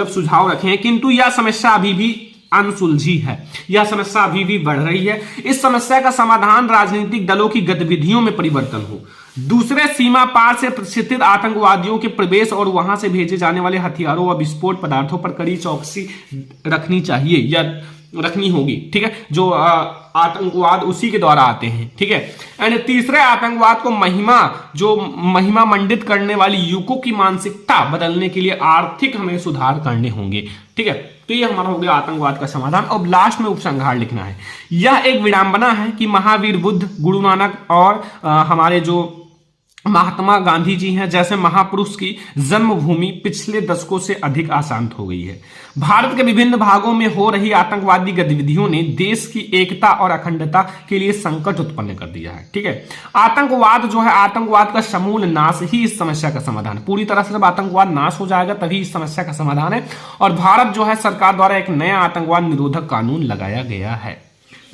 सुझाव रखे हैं, किंतु यह समस्या अभी भी अनसुलझी है। यह समस्या अभी भी बढ़ रही है। इस समस्या का समाधान राजनीतिक दलों की गतिविधियों में परिवर्तन हो, दूसरे सीमा पार से प्रशिक्षित आतंकवादियों के प्रवेश और वहां से भेजे जाने वाले हथियारों व विस्फोट पदार्थों पर कड़ी चौकसी रखनी चाहिए या रखनी होगी। ठीक है, जो आतंकवाद उसी के द्वारा आते हैं। ठीक है, एंड तीसरे आतंकवाद को महिमा मंडित करने वाली युवकों की मानसिकता बदलने के लिए आर्थिक हमें सुधार करने होंगे। ठीक है, तो ये हमारा हो गया आतंकवाद का समाधान। अब लास्ट में उपसंहार लिखना है। यह एक विडंबना है कि महावीर बुद्ध, गुरु नानक और हमारे जो महात्मा गांधी जी हैं जैसे महापुरुष की जन्मभूमि पिछले दशकों से अधिक अशांत हो गई है। भारत के विभिन्न भागों में हो रही आतंकवादी गतिविधियों ने देश की एकता और अखंडता के लिए संकट उत्पन्न कर दिया है। ठीक है, आतंकवाद जो है, आतंकवाद का समूल नाश ही इस समस्या का समाधान। पूरी तरह से जब आतंकवाद नाश हो जाएगा तभी इस समस्या का समाधान है। और भारत जो है, सरकार द्वारा एक नया आतंकवाद निरोधक कानून लगाया गया है।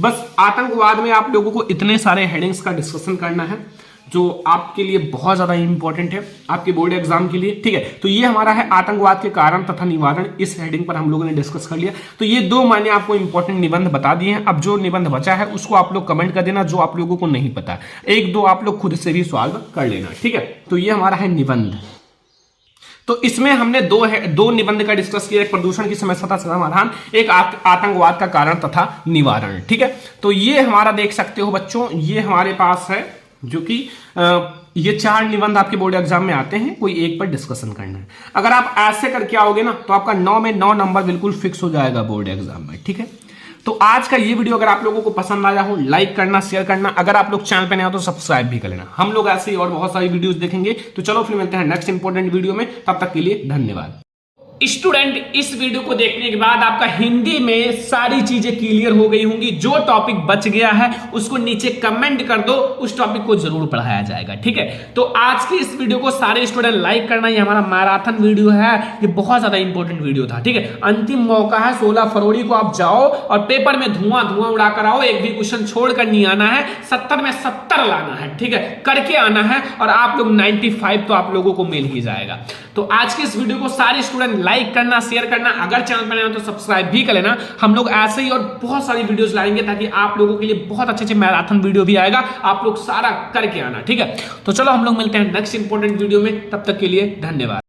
बस आतंकवाद में आप लोगों को इतने सारे हेडिंग्स का डिस्कशन करना है जो आपके लिए बहुत ज्यादा इंपॉर्टेंट है आपके बोर्ड एग्जाम के लिए। ठीक है, तो ये हमारा है आतंकवाद के कारण तथा निवारण। इस हेडिंग पर हम लोगों ने डिस्कस कर लिया। तो ये दो मैंने आपको इंपॉर्टेंट निबंध बता दिए हैं। अब जो निबंध बचा है उसको आप लोग कमेंट कर देना, जो आप लोगों को नहीं पता, एक दो आप लोग खुद से भी सॉल्व कर लेना। ठीक है, तो ये हमारा है निबंध। तो इसमें हमने दो निबंध का डिस्कस किया, एक प्रदूषण की समस्या का समाधान, एक आतंकवाद का कारण तथा निवारण। ठीक है, तो ये हमारा देख सकते हो बच्चों, ये हमारे पास है जो कि ये 4 निबंध आपके बोर्ड एग्जाम में आते हैं, कोई एक पर डिस्कशन करना है। अगर आप ऐसे करके आओगे ना तो आपका 9 में 9 नंबर बिल्कुल फिक्स हो जाएगा बोर्ड एग्जाम में। ठीक है, तो आज का ये वीडियो अगर आप लोगों को पसंद आया हो, लाइक करना, शेयर करना। अगर आप लोग चैनल पे नए हो तो सब्सक्राइब भी कर लेना। हम लोग ऐसे ही और बहुत सारी वीडियोस देखेंगे। तो चलो फिर मिलते हैं नेक्स्ट इंपॉर्टेंट वीडियो में, तब तक के लिए धन्यवाद। स्टूडेंट, इस वीडियो को देखने के बाद आपका हिंदी में सारी चीजें क्लियर हो गई होंगी। जो टॉपिक बच गया है उसको नीचे कमेंट कर दो, उस टॉपिक को जरूर पढ़ाया जाएगा। ठीक है, तो आज की इस वीडियो को सारे स्टूडेंट लाइक करना। ये हमारा मैराथन वीडियो है, ये बहुत ज्यादा इंपॉर्टेंट वीडियो था। ठीक है, अंतिम मौका है, 16 फरवरी को आप जाओ और पेपर में धुआं उड़ा कर आओ। एक भी क्वेश्चन छोड़कर नहीं आना है, 70 में 70 लाना है। ठीक है, करके आना है और आप लोग 95 तो आप लोगों को मिल ही जाएगा। तो आज के इस वीडियो को सारे स्टूडेंट लाइक करना, शेयर करना। अगर चैनल पर नए हो तो सब्सक्राइब भी कर लेना। हम लोग ऐसे ही और बहुत सारी वीडियोस लाएंगे ताकि आप लोगों के लिए बहुत अच्छे मैराथन वीडियो भी आएगा, आप लोग सारा करके आना। ठीक है, तो चलो हम लोग मिलते हैं नेक्स्ट इंपॉर्टेंट वीडियो में, तब तक के लिए धन्यवाद।